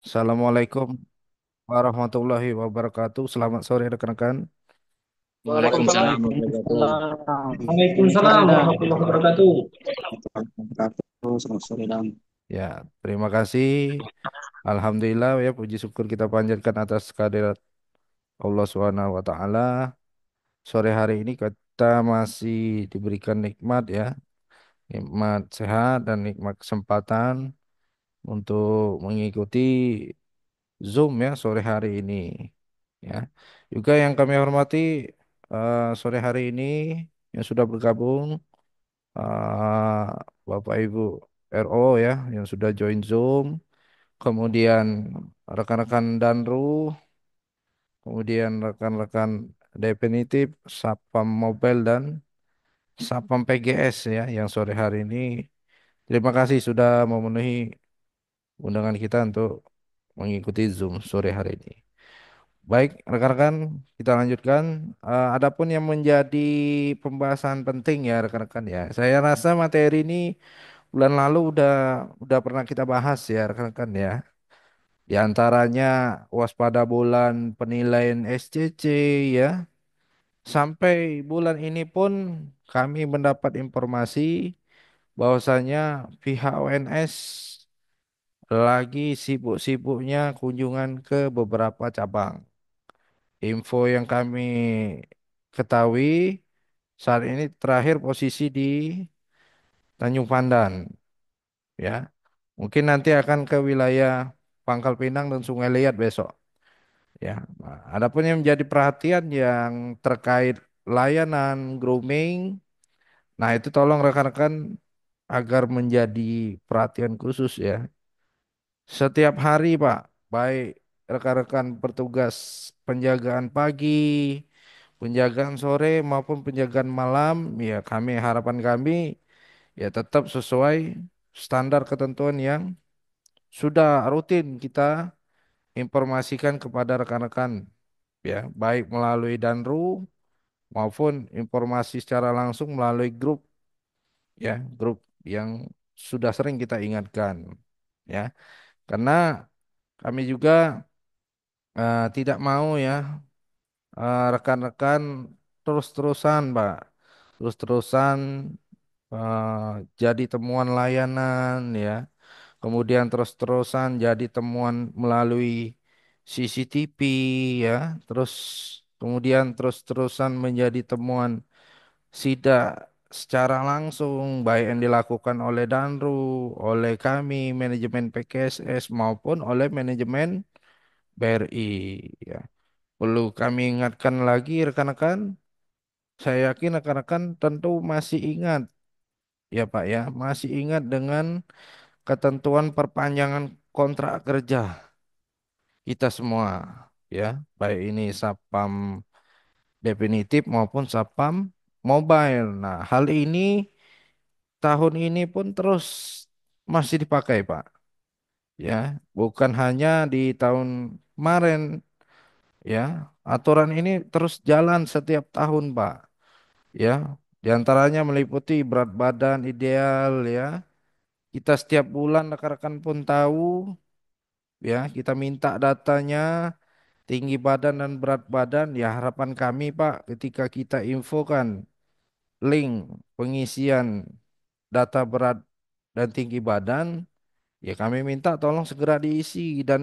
Assalamualaikum warahmatullahi wabarakatuh. Selamat sore rekan-rekan. Waalaikumsalam. Waalaikumsalam warahmatullahi wabarakatuh. Sore Waalaikumsalam Dan. warahmatullahi wabarakatuh. Wabarakatuh. Selamat sore Dan. Ya, terima kasih. Alhamdulillah ya puji syukur kita panjatkan atas kehadirat Allah Subhanahu wa taala. Sore hari ini kita masih diberikan nikmat ya, nikmat sehat dan nikmat kesempatan untuk mengikuti Zoom ya sore hari ini. Ya. Juga yang kami hormati sore hari ini yang sudah bergabung eh, Bapak Ibu RO ya yang sudah join Zoom, kemudian rekan-rekan Danru, kemudian rekan-rekan Definitif, Sapam Mobile dan Sapam PGS ya yang sore hari ini. Terima kasih sudah memenuhi undangan kita untuk mengikuti Zoom sore hari ini. Baik, rekan-rekan, kita lanjutkan. Adapun yang menjadi pembahasan penting ya rekan-rekan ya. Saya rasa materi ini bulan lalu udah pernah kita bahas ya rekan-rekan ya. Di antaranya waspada bulan penilaian SCC ya. Sampai bulan ini pun kami mendapat informasi bahwasanya pihak ONS lagi sibuk-sibuknya kunjungan ke beberapa cabang. Info yang kami ketahui saat ini terakhir posisi di Tanjung Pandan ya. Mungkin nanti akan ke wilayah Pangkal Pinang dan Sungai Liat besok ya. Nah, adapun yang menjadi perhatian yang terkait layanan grooming, nah itu tolong rekan-rekan agar menjadi perhatian khusus ya. Setiap hari Pak, baik rekan-rekan petugas penjagaan pagi, penjagaan sore maupun penjagaan malam, ya harapan kami ya tetap sesuai standar ketentuan yang sudah rutin kita informasikan kepada rekan-rekan ya, baik melalui Danru maupun informasi secara langsung melalui grup ya, grup yang sudah sering kita ingatkan ya. Karena kami juga tidak mau ya rekan-rekan terus-terusan, Pak. Terus-terusan jadi temuan layanan ya. Kemudian terus-terusan jadi temuan melalui CCTV ya. Terus kemudian terus-terusan menjadi temuan sidak secara langsung baik yang dilakukan oleh Danru, oleh kami manajemen PKSS maupun oleh manajemen BRI ya. Perlu kami ingatkan lagi rekan-rekan, saya yakin rekan-rekan tentu masih ingat ya Pak ya, masih ingat dengan ketentuan perpanjangan kontrak kerja kita semua ya, baik ini Sapam Definitif maupun Sapam Mobile. Nah, hal ini tahun ini pun terus masih dipakai Pak ya, bukan hanya di tahun kemarin ya, aturan ini terus jalan setiap tahun Pak ya. Di antaranya meliputi berat badan ideal ya. Kita setiap bulan rekan-rekan pun tahu ya, kita minta datanya tinggi badan dan berat badan ya, harapan kami Pak ketika kita infokan link pengisian data berat dan tinggi badan ya kami minta tolong segera diisi dan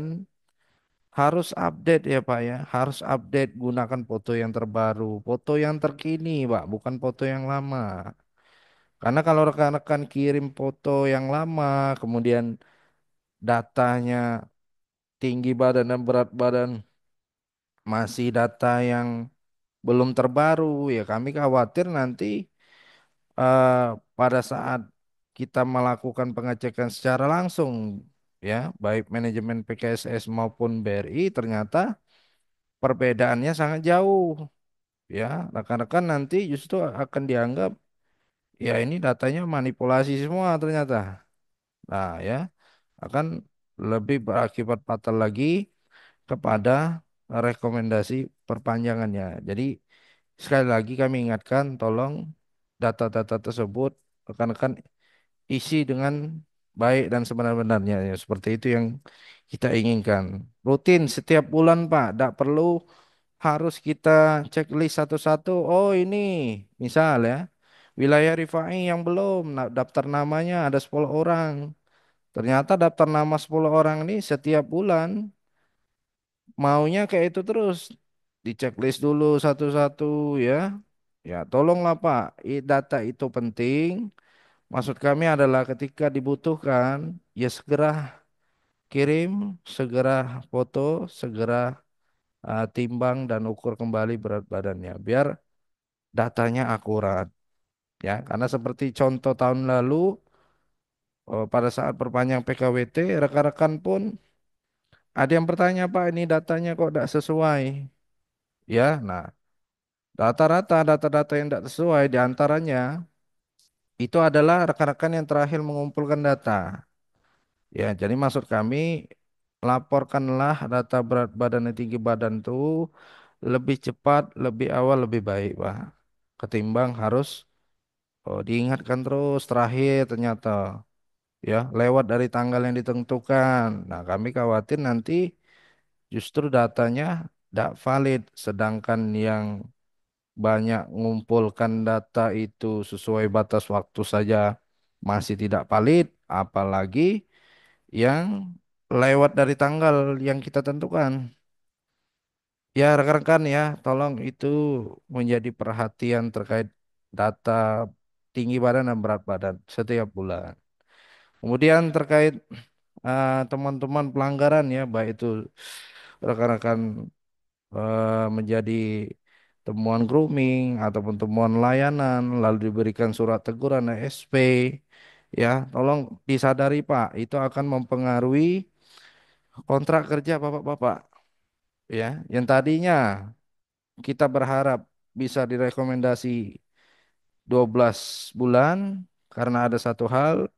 harus update ya Pak ya, harus update gunakan foto yang terbaru, foto yang terkini Pak, bukan foto yang lama. Karena kalau rekan-rekan kirim foto yang lama, kemudian datanya tinggi badan dan berat badan masih data yang belum terbaru, ya kami khawatir nanti eh, pada saat kita melakukan pengecekan secara langsung, ya baik manajemen PKSS maupun BRI ternyata perbedaannya sangat jauh, ya rekan-rekan nanti justru akan dianggap ya ini datanya manipulasi semua ternyata. Nah ya akan lebih berakibat fatal lagi kepada rekomendasi perpanjangannya. Jadi sekali lagi kami ingatkan tolong data-data tersebut rekan-rekan isi dengan baik dan sebenar-benarnya ya. Seperti itu yang kita inginkan. Rutin setiap bulan Pak, tidak perlu harus kita checklist satu-satu. Oh ini misal ya, wilayah Rifai yang belum daftar namanya ada 10 orang. Ternyata daftar nama 10 orang ini setiap bulan maunya kayak itu terus. Di checklist dulu satu-satu ya. Ya tolonglah Pak, data itu penting. Maksud kami adalah ketika dibutuhkan, ya segera kirim, segera foto, segera timbang dan ukur kembali berat badannya. Biar datanya akurat. Ya, karena seperti contoh tahun lalu, pada saat perpanjang PKWT, rekan-rekan pun ada yang bertanya, Pak, ini datanya kok tidak sesuai. Ya, nah, rata-rata data-data yang tidak sesuai diantaranya itu adalah rekan-rekan yang terakhir mengumpulkan data. Ya, jadi maksud kami laporkanlah data berat badan dan tinggi badan itu lebih cepat, lebih awal, lebih baik, Pak. Ketimbang harus diingatkan terus terakhir ternyata ya lewat dari tanggal yang ditentukan. Nah, kami khawatir nanti justru datanya tidak valid, sedangkan yang banyak mengumpulkan data itu sesuai batas waktu saja masih tidak valid, apalagi yang lewat dari tanggal yang kita tentukan. Ya, rekan-rekan ya, tolong itu menjadi perhatian terkait data tinggi badan dan berat badan setiap bulan. Kemudian terkait teman-teman pelanggaran ya, baik itu rekan-rekan menjadi temuan grooming ataupun temuan layanan, lalu diberikan surat teguran SP, ya, tolong disadari Pak, itu akan mempengaruhi kontrak kerja Bapak-bapak, ya, yang tadinya kita berharap bisa direkomendasi 12 bulan karena ada satu hal,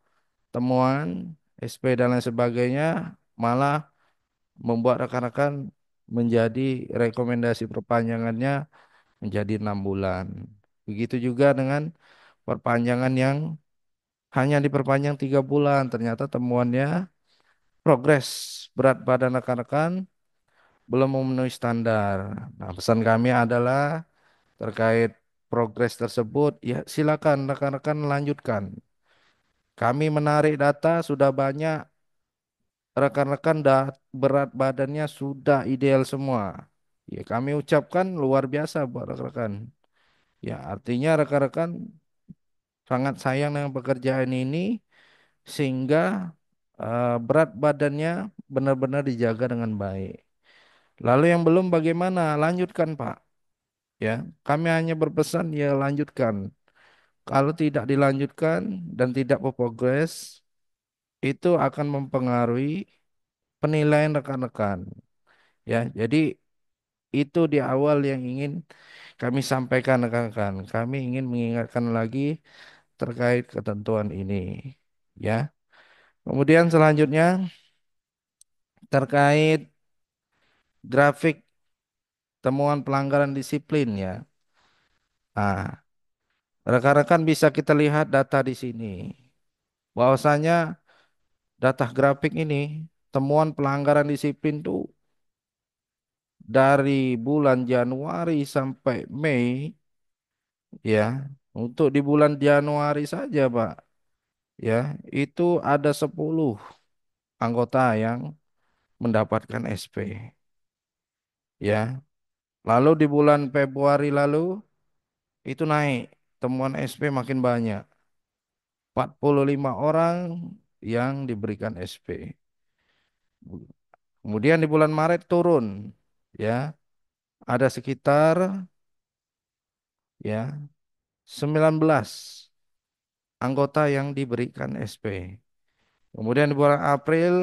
temuan, SP dan lain sebagainya, malah membuat rekan-rekan menjadi rekomendasi perpanjangannya menjadi 6 bulan. Begitu juga dengan perpanjangan yang hanya diperpanjang 3 bulan, ternyata temuannya progres berat badan rekan-rekan belum memenuhi standar. Nah, pesan kami adalah terkait progres tersebut, ya silakan rekan-rekan lanjutkan. Kami menarik data sudah banyak, rekan-rekan berat badannya sudah ideal semua. Ya, kami ucapkan luar biasa buat rekan-rekan. Ya, artinya rekan-rekan sangat sayang dengan pekerjaan ini sehingga berat badannya benar-benar dijaga dengan baik. Lalu yang belum bagaimana? Lanjutkan, Pak. Ya, kami hanya berpesan ya lanjutkan. Kalau tidak dilanjutkan dan tidak berprogres, itu akan mempengaruhi penilaian rekan-rekan. Ya, jadi itu di awal yang ingin kami sampaikan rekan-rekan. Kami ingin mengingatkan lagi terkait ketentuan ini. Ya. Kemudian selanjutnya terkait grafik temuan pelanggaran disiplin ya. Nah, rekan-rekan bisa kita lihat data di sini. Bahwasanya data grafik ini temuan pelanggaran disiplin tuh dari bulan Januari sampai Mei ya. Untuk di bulan Januari saja, Pak, ya, itu ada 10 anggota yang mendapatkan SP ya. Lalu di bulan Februari lalu itu naik, temuan SP makin banyak. 45 orang yang diberikan SP. Kemudian di bulan Maret turun ya, ada sekitar ya 19 anggota yang diberikan SP. Kemudian di bulan April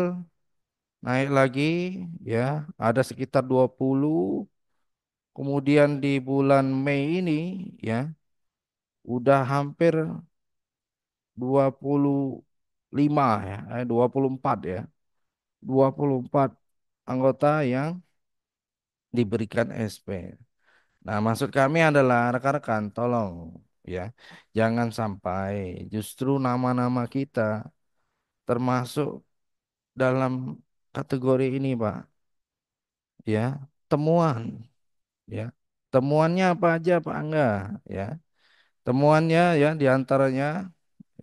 naik lagi ya, ada sekitar 20. Kemudian di bulan Mei ini ya udah hampir 25 ya, 24 ya. 24 anggota yang diberikan SP. Nah, maksud kami adalah rekan-rekan tolong ya, jangan sampai justru nama-nama kita termasuk dalam kategori ini, Pak. Ya, temuan, ya. Temuannya apa aja, Pak Angga, ya. Temuannya ya diantaranya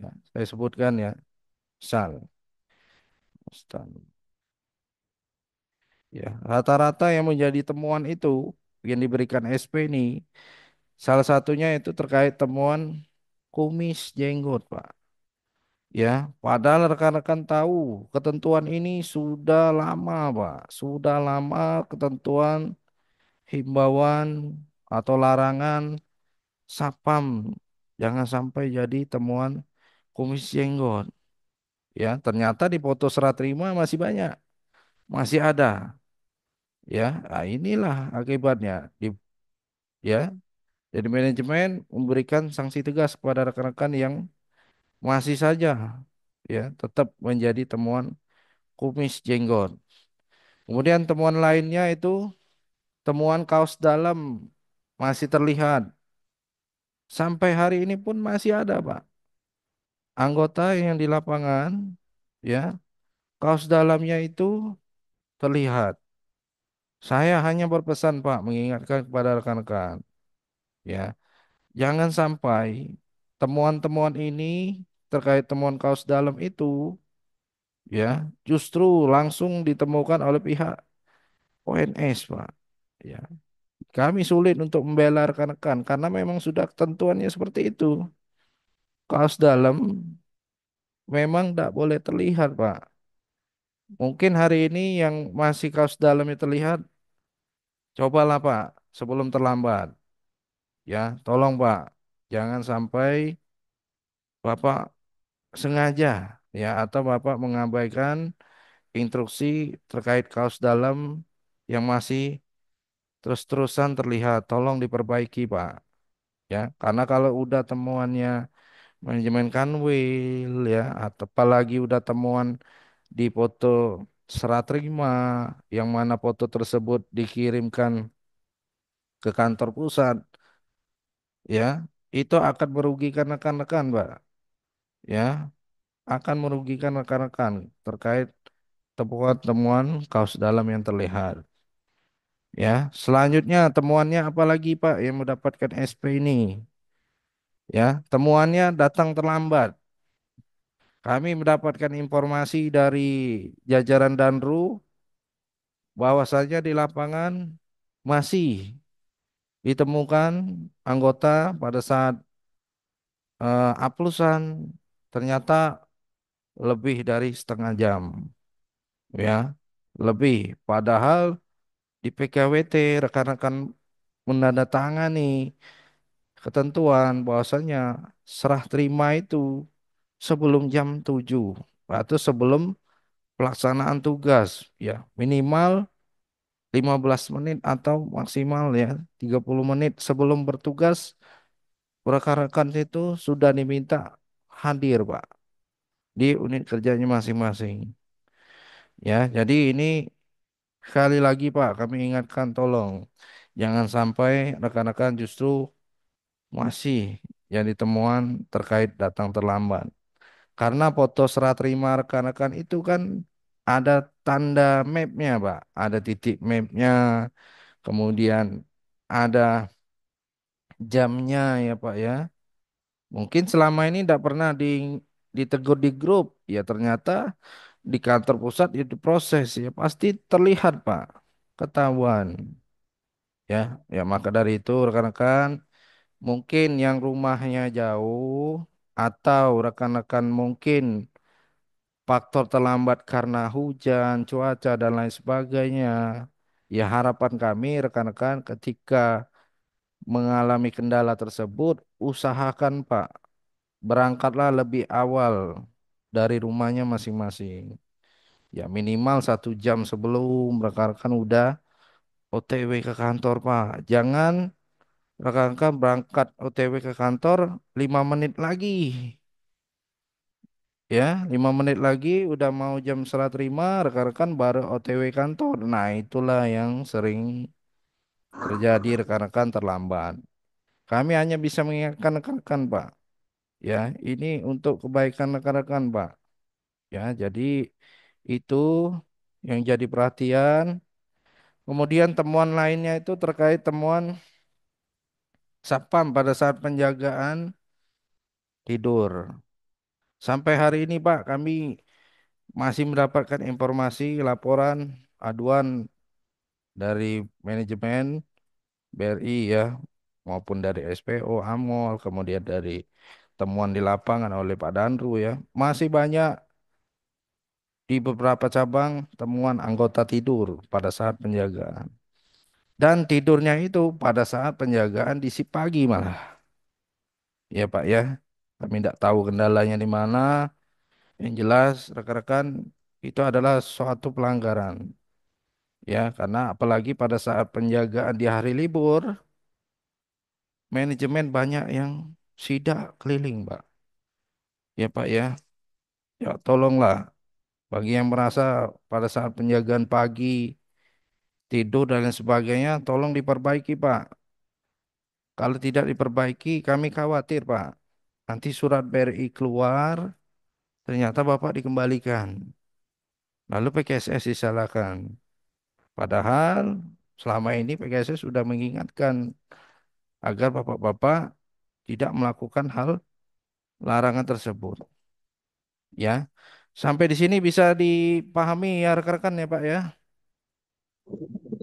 ya, saya sebutkan ya, misal, ya, rata-rata yang menjadi temuan itu yang diberikan SP ini, salah satunya itu terkait temuan kumis jenggot, Pak. Ya, padahal rekan-rekan tahu ketentuan ini sudah lama, Pak. Sudah lama ketentuan himbauan atau larangan Sapam jangan sampai jadi temuan kumis jenggot. Ya, ternyata di foto serah terima masih banyak, masih ada. Ya, nah inilah akibatnya. Ya, jadi manajemen memberikan sanksi tegas kepada rekan-rekan yang masih saja ya tetap menjadi temuan kumis jenggot. Kemudian temuan lainnya itu temuan kaos dalam masih terlihat. Sampai hari ini pun masih ada, Pak. Anggota yang di lapangan ya, kaos dalamnya itu terlihat. Saya hanya berpesan, Pak, mengingatkan kepada rekan-rekan ya, jangan sampai temuan-temuan ini terkait temuan kaos dalam itu ya justru langsung ditemukan oleh pihak ONS, Pak. Ya, kami sulit untuk membela rekan-rekan karena memang sudah ketentuannya seperti itu. Kaos dalam memang tidak boleh terlihat, Pak. Mungkin hari ini yang masih kaos dalamnya terlihat, cobalah, Pak, sebelum terlambat. Ya, tolong, Pak, jangan sampai Bapak sengaja ya atau Bapak mengabaikan instruksi terkait kaos dalam yang masih terus-terusan terlihat. Tolong diperbaiki, Pak. Ya, karena kalau udah temuannya manajemen kanwil ya atau apalagi udah temuan di foto serah terima yang mana foto tersebut dikirimkan ke kantor pusat ya, itu akan merugikan rekan-rekan, Pak. Ya, akan merugikan rekan-rekan terkait temuan-temuan kaos dalam yang terlihat. Ya, selanjutnya temuannya apalagi, Pak, yang mendapatkan SP ini? Ya, temuannya datang terlambat. Kami mendapatkan informasi dari jajaran Danru bahwasanya di lapangan masih ditemukan anggota pada saat aplusan ternyata lebih dari setengah jam, ya, lebih. Padahal di PKWT rekan-rekan menandatangani ketentuan bahwasanya serah terima itu sebelum jam 7 atau sebelum pelaksanaan tugas ya minimal 15 menit atau maksimal ya 30 menit sebelum bertugas rekan-rekan itu sudah diminta hadir, Pak, di unit kerjanya masing-masing. Ya, jadi ini sekali lagi, Pak, kami ingatkan tolong jangan sampai rekan-rekan justru masih jadi temuan terkait datang terlambat. Karena foto serah terima rekan-rekan itu kan ada tanda mapnya, Pak. Ada titik mapnya, kemudian ada jamnya ya, Pak ya. Mungkin selama ini tidak pernah ditegur di grup. Ya ternyata di kantor pusat itu proses ya pasti terlihat, Pak. Ketahuan. Ya, ya maka dari itu rekan-rekan mungkin yang rumahnya jauh atau rekan-rekan mungkin faktor terlambat karena hujan, cuaca dan lain sebagainya. Ya harapan kami rekan-rekan ketika mengalami kendala tersebut usahakan, Pak, berangkatlah lebih awal dari rumahnya masing-masing. Ya minimal 1 jam sebelum rekan-rekan udah OTW ke kantor, Pak. Jangan rekan-rekan berangkat OTW ke kantor 5 menit lagi. Ya, 5 menit lagi udah mau jam serah terima, rekan-rekan baru OTW kantor. Nah, itulah yang sering terjadi rekan-rekan terlambat. Kami hanya bisa mengingatkan rekan-rekan, Pak. Ya, ini untuk kebaikan rekan-rekan, Pak. Ya, jadi itu yang jadi perhatian. Kemudian temuan lainnya itu terkait temuan Satpam pada saat penjagaan tidur. Sampai hari ini Pak, kami masih mendapatkan informasi, laporan, aduan dari manajemen BRI ya, maupun dari SPO, AMOL, kemudian dari temuan di lapangan oleh Pak Danru ya. Masih banyak di beberapa cabang temuan anggota tidur pada saat penjagaan. Dan tidurnya itu pada saat penjagaan di shift pagi malah. Ya Pak ya, kami tidak tahu kendalanya di mana. Yang jelas rekan-rekan itu adalah suatu pelanggaran. Ya, karena apalagi pada saat penjagaan di hari libur, manajemen banyak yang sidak keliling, Pak. Ya, Pak ya. Ya, tolonglah bagi yang merasa pada saat penjagaan pagi tidur dan lain sebagainya, tolong diperbaiki, Pak. Kalau tidak diperbaiki, kami khawatir, Pak. Nanti surat BRI keluar, ternyata Bapak dikembalikan. Lalu PKSS disalahkan. Padahal selama ini PKSS sudah mengingatkan agar bapak-bapak tidak melakukan hal larangan tersebut. Ya, sampai di sini bisa dipahami ya rekan-rekan ya Pak ya.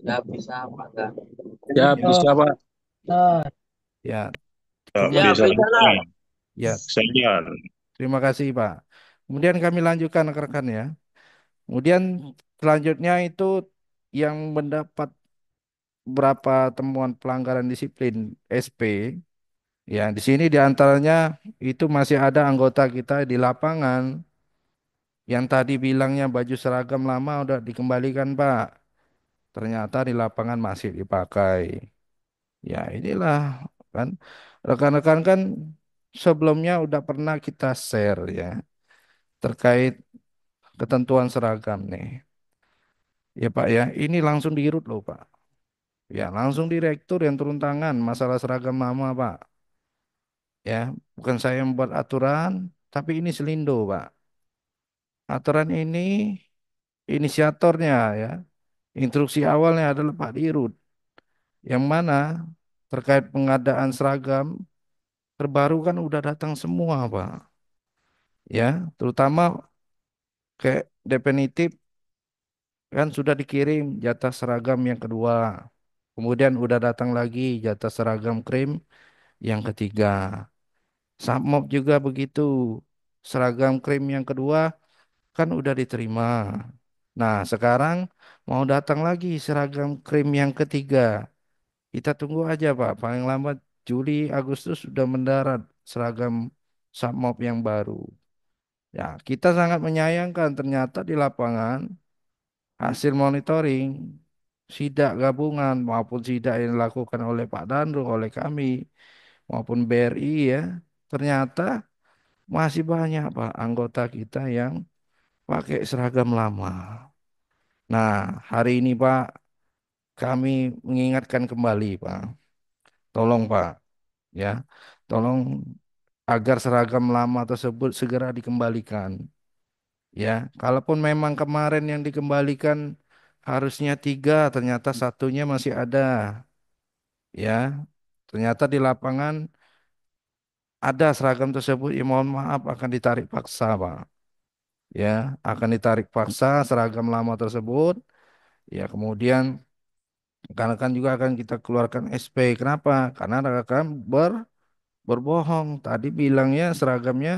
Nggak bisa Pak. Nggak. Ya, Ya, bisa, Pak. Nah, ya, Tak ya kemudian bisa bisa lah. juga. ya Saya terima kasih Pak. Kemudian kami lanjutkan rekan-rekan ya. Kemudian selanjutnya itu yang mendapat berapa temuan pelanggaran disiplin SP. Ya, di sini diantaranya itu masih ada anggota kita di lapangan yang tadi bilangnya baju seragam lama udah dikembalikan, Pak. Ternyata di lapangan masih dipakai. Ya, inilah kan rekan-rekan kan sebelumnya udah pernah kita share ya terkait ketentuan seragam nih. Ya, Pak ya, ini langsung dirut loh, Pak. Ya, langsung direktur yang turun tangan masalah seragam lama, Pak. Ya, bukan saya yang membuat aturan, tapi ini Selindo, Pak. Aturan ini inisiatornya ya. Instruksi awalnya adalah Pak Dirut, yang mana terkait pengadaan seragam terbaru kan udah datang semua, Pak. Ya, terutama kayak definitif kan sudah dikirim jatah seragam yang kedua. Kemudian udah datang lagi jatah seragam krim yang ketiga. Sapmop juga begitu. Seragam krim yang kedua kan udah diterima. Nah, sekarang mau datang lagi seragam krim yang ketiga. Kita tunggu aja Pak, paling lambat Juli Agustus sudah mendarat seragam Sapmop yang baru. Ya, kita sangat menyayangkan ternyata di lapangan hasil monitoring sidak gabungan maupun sidak yang dilakukan oleh Pak Danru, oleh kami maupun BRI ya, ternyata masih banyak Pak anggota kita yang pakai seragam lama. Nah, hari ini Pak kami mengingatkan kembali Pak, tolong Pak ya. Tolong agar seragam lama tersebut segera dikembalikan. Ya, kalaupun memang kemarin yang dikembalikan harusnya tiga, ternyata satunya masih ada. Ya, ternyata di lapangan ada seragam tersebut. Ya, mohon maaf akan ditarik paksa, Pak. Ya, akan ditarik paksa seragam lama tersebut. Ya, kemudian rekan-rekan juga akan kita keluarkan SP. Kenapa? Karena rekan berbohong. Tadi bilangnya seragamnya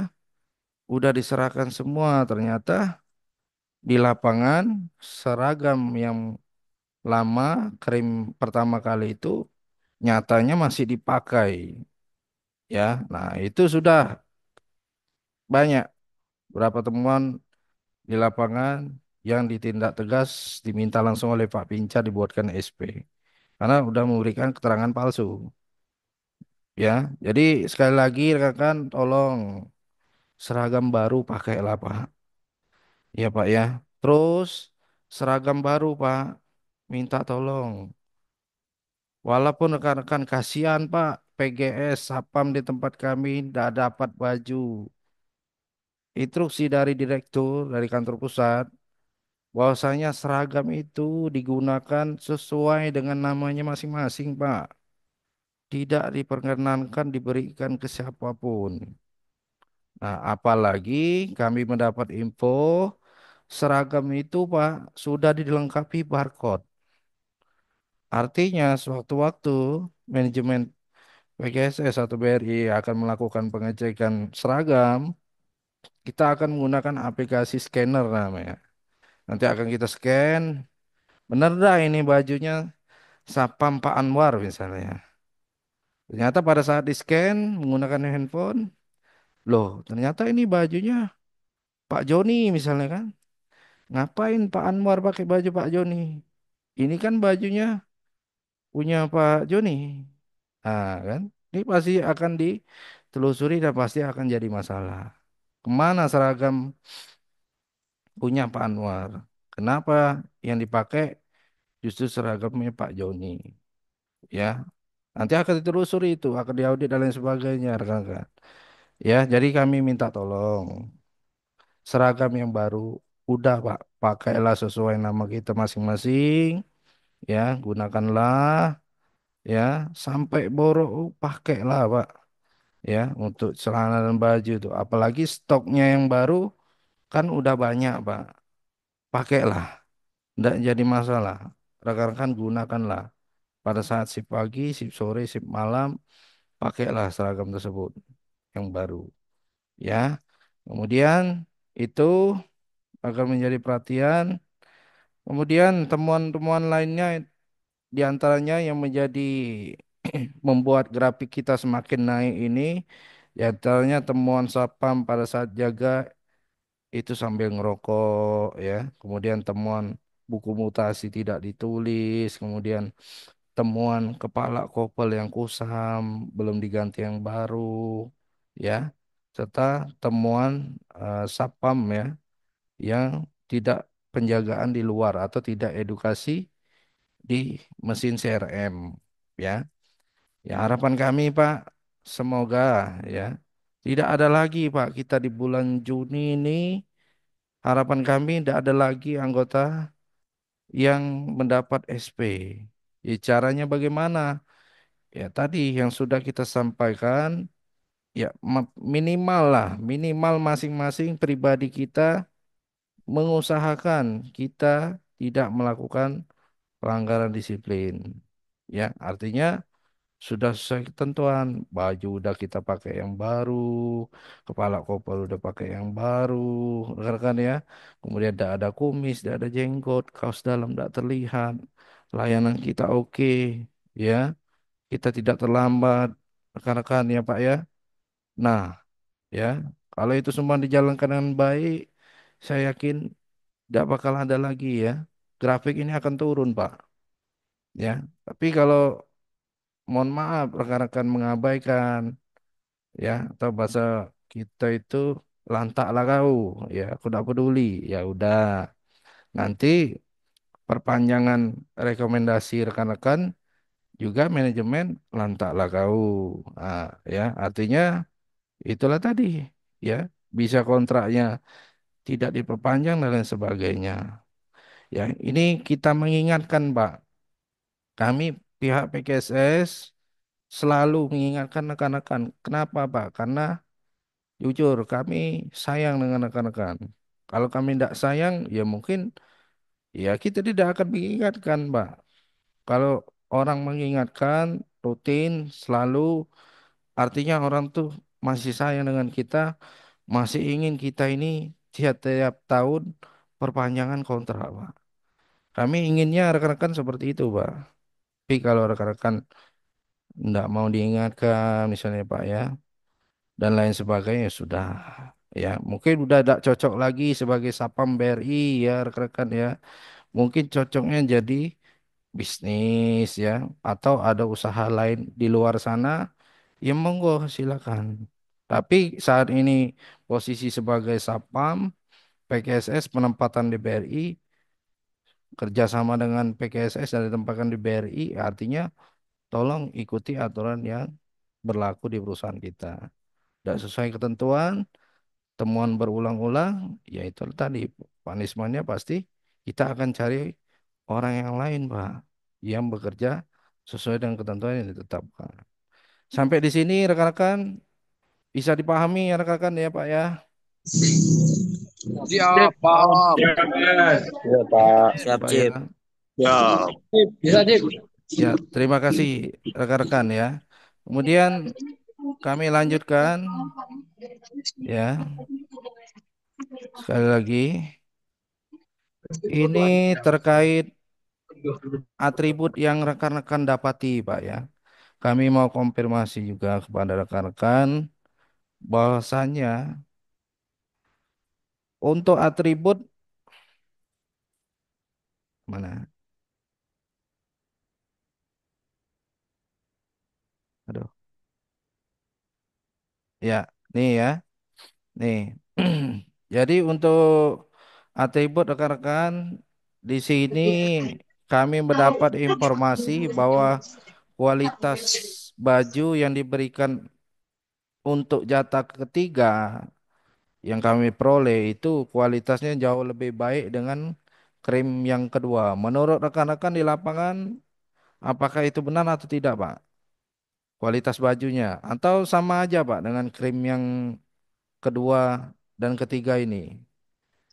udah diserahkan semua. Ternyata di lapangan seragam yang lama krim pertama kali itu nyatanya masih dipakai ya. Nah, itu sudah banyak berapa temuan di lapangan yang ditindak tegas diminta langsung oleh Pak Pinca dibuatkan SP karena udah memberikan keterangan palsu ya. Jadi sekali lagi rekan tolong seragam baru pakailah Pak. Ya Pak ya. Terus seragam baru Pak minta tolong. Walaupun rekan-rekan kasihan Pak, PGS Sapam di tempat kami tidak dapat baju. instruksi dari direktur dari kantor pusat bahwasanya seragam itu digunakan sesuai dengan namanya masing-masing, Pak. Tidak diperkenankan diberikan ke siapapun. Nah, apalagi kami mendapat info seragam itu, Pak, sudah dilengkapi barcode. Artinya, sewaktu-waktu manajemen PGSS atau BRI akan melakukan pengecekan seragam, kita akan menggunakan aplikasi scanner namanya. Nanti akan kita scan, benar dah ini bajunya Sapam Pak Anwar misalnya. Ternyata pada saat di-scan menggunakan handphone, loh ternyata ini bajunya Pak Joni misalnya kan. Ngapain Pak Anwar pakai baju Pak Joni? Ini kan bajunya punya Pak Joni. Ah kan? Ini pasti akan ditelusuri dan pasti akan jadi masalah. Kemana seragam punya Pak Anwar? Kenapa yang dipakai justru seragamnya Pak Joni? Ya, nanti akan ditelusuri itu, akan diaudit dan lain sebagainya, rekan-rekan. Ya, jadi kami minta tolong seragam yang baru udah Pak, pakailah sesuai nama kita masing-masing, ya, gunakanlah, ya, sampai borok pakailah Pak, ya, untuk celana dan baju itu. Apalagi stoknya yang baru kan udah banyak Pak, pakailah, tidak jadi masalah. Rekan-rekan gunakanlah pada saat shift pagi, shift sore, shift malam, pakailah seragam tersebut yang baru, ya. Kemudian itu akan menjadi perhatian. Kemudian temuan-temuan lainnya di antaranya yang menjadi membuat grafik kita semakin naik ini di antaranya temuan Sapam pada saat jaga itu sambil ngerokok ya. Kemudian temuan buku mutasi tidak ditulis, kemudian temuan kepala kopel yang kusam belum diganti yang baru ya. Serta temuan Sapam ya yang tidak penjagaan di luar atau tidak edukasi di mesin CRM ya. Ya harapan kami Pak semoga ya tidak ada lagi Pak kita di bulan Juni ini harapan kami tidak ada lagi anggota yang mendapat SP. Ya, caranya bagaimana? Ya tadi yang sudah kita sampaikan ya minimal lah minimal masing-masing pribadi kita mengusahakan kita tidak melakukan pelanggaran disiplin. Ya, artinya sudah sesuai ketentuan, baju udah kita pakai yang baru, kepala kopel udah pakai yang baru, rekan-rekan ya. Kemudian tidak ada kumis, tidak ada jenggot, kaos dalam tidak terlihat, layanan kita oke, ya. Kita tidak terlambat, rekan-rekan ya Pak ya. Nah, ya, kalau itu semua dijalankan dengan baik, saya yakin tidak bakal ada lagi ya. Grafik ini akan turun Pak. Ya, tapi kalau mohon maaf rekan-rekan mengabaikan ya atau bahasa kita itu lantaklah kau ya aku tidak peduli ya udah nanti perpanjangan rekomendasi rekan-rekan juga manajemen lantaklah kau ah, ya artinya itulah tadi ya bisa kontraknya tidak diperpanjang dan lain sebagainya ya ini kita mengingatkan Pak kami pihak PKSS selalu mengingatkan rekan-rekan kenapa Pak karena jujur, kami sayang dengan rekan-rekan. Kalau kami tidak sayang, ya mungkin ya kita tidak akan mengingatkan, Pak. Kalau orang mengingatkan rutin, selalu, artinya orang tuh masih sayang dengan kita, masih ingin kita ini tiap-tiap tahun perpanjangan kontrak, Pak. Kami inginnya rekan-rekan seperti itu, Pak. Tapi kalau rekan-rekan tidak mau diingatkan, misalnya, Pak ya, dan lain sebagainya ya sudah ya mungkin udah tidak cocok lagi sebagai Sapam BRI ya rekan-rekan ya mungkin cocoknya jadi bisnis ya atau ada usaha lain di luar sana ya monggo silakan tapi saat ini posisi sebagai Sapam PKSS penempatan di BRI kerjasama dengan PKSS dan ditempatkan di BRI artinya tolong ikuti aturan yang berlaku di perusahaan kita tidak sesuai ketentuan temuan berulang-ulang, ya itu tadi punishmentnya pasti kita akan cari orang yang lain, Pak, yang bekerja sesuai dengan ketentuan yang ditetapkan. Sampai di sini rekan-rekan bisa dipahami ya rekan-rekan ya Pak ya. Cip, Siap, paham. paham. Iya, Pak. Oke, Siap, Pak ya. Cip. Ya. Cip, bisa, Cip. Ya, terima kasih rekan-rekan ya. Kemudian kami lanjutkan ya. Sekali lagi, ini terkait atribut yang rekan-rekan dapati, Pak ya. Kami mau konfirmasi juga kepada rekan-rekan bahwasanya untuk atribut mana? Aduh. Ya, nih ya. Nih. Jadi untuk atribut rekan-rekan di sini kami mendapat informasi bahwa kualitas baju yang diberikan untuk jatah ketiga yang kami peroleh itu kualitasnya jauh lebih baik dengan krim yang kedua. Menurut rekan-rekan di lapangan, apakah itu benar atau tidak, Pak? Kualitas bajunya atau sama aja, Pak, dengan krim yang kedua dan ketiga ini?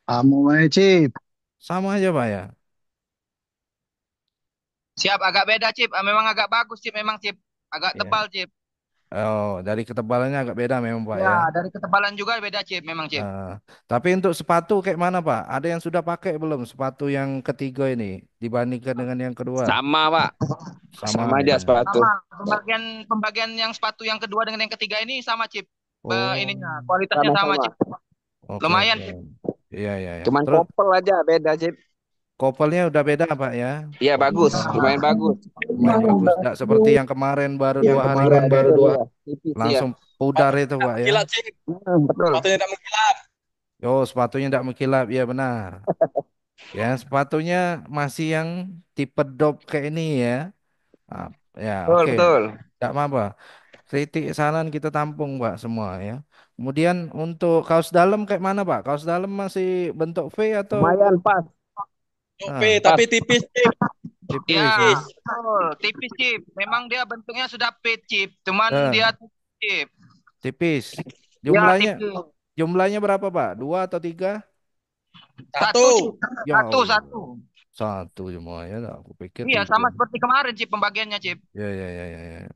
Kamu Cip. Sama aja, Pak ya. Siap, agak beda, Cip. Ah, memang agak bagus, Cip. Memang, Cip. Agak Ya. tebal, Cip. Oh, dari ketebalannya agak beda memang, Pak Ya, ya. dari ketebalan juga beda, Cip. Memang, Cip. Eh, tapi untuk sepatu kayak mana, Pak? Ada yang sudah pakai belum sepatu yang ketiga ini dibandingkan dengan yang kedua? Sama, Pak. Sama Sama aja ya. sepatu. Sama. Pembagian pembagian yang sepatu yang kedua dengan yang ketiga ini sama, Cip. Oh, Ininya, kualitasnya sama, Sama-sama. Cip. oke Lumayan, oke. Cip. Iya iya ya. Cuman Terus kopel aja beda, Cip. kopelnya udah beda, Pak ya. Iya, bagus. Kopelnya Lumayan bagus. lumayan bagus. Tidak seperti yang kemarin baru Yang 2 hari kemarin baru pakai dua. Tipis, iya. langsung pudar itu, Pak ya. Betul. Oh, sepatunya tidak mengkilap, ya benar. Ya, sepatunya masih yang tipe drop kayak ini ya. Ah, ya, Betul, oke. betul. Tidak apa-apa. Kritik saran kita tampung, Pak, semua ya. Kemudian untuk kaos dalam kayak mana, Pak? Kaos dalam masih bentuk V atau Lumayan pas. ah, Pas. Ya, tipis? betul. Tipis, Cip. Memang dia bentuknya sudah fit, Cip. Cuman Eh, dia tipis, Cip. tipis. Ya, Jumlahnya tipis. jumlahnya berapa, Pak? Dua atau tiga? Satu, Cip. Ya Satu, Allah. satu. Satu semuanya. Aku pikir Iya, tiga. sama seperti kemarin, Cip, pembagiannya, Cip. Ya, ya, ya, ya, ya.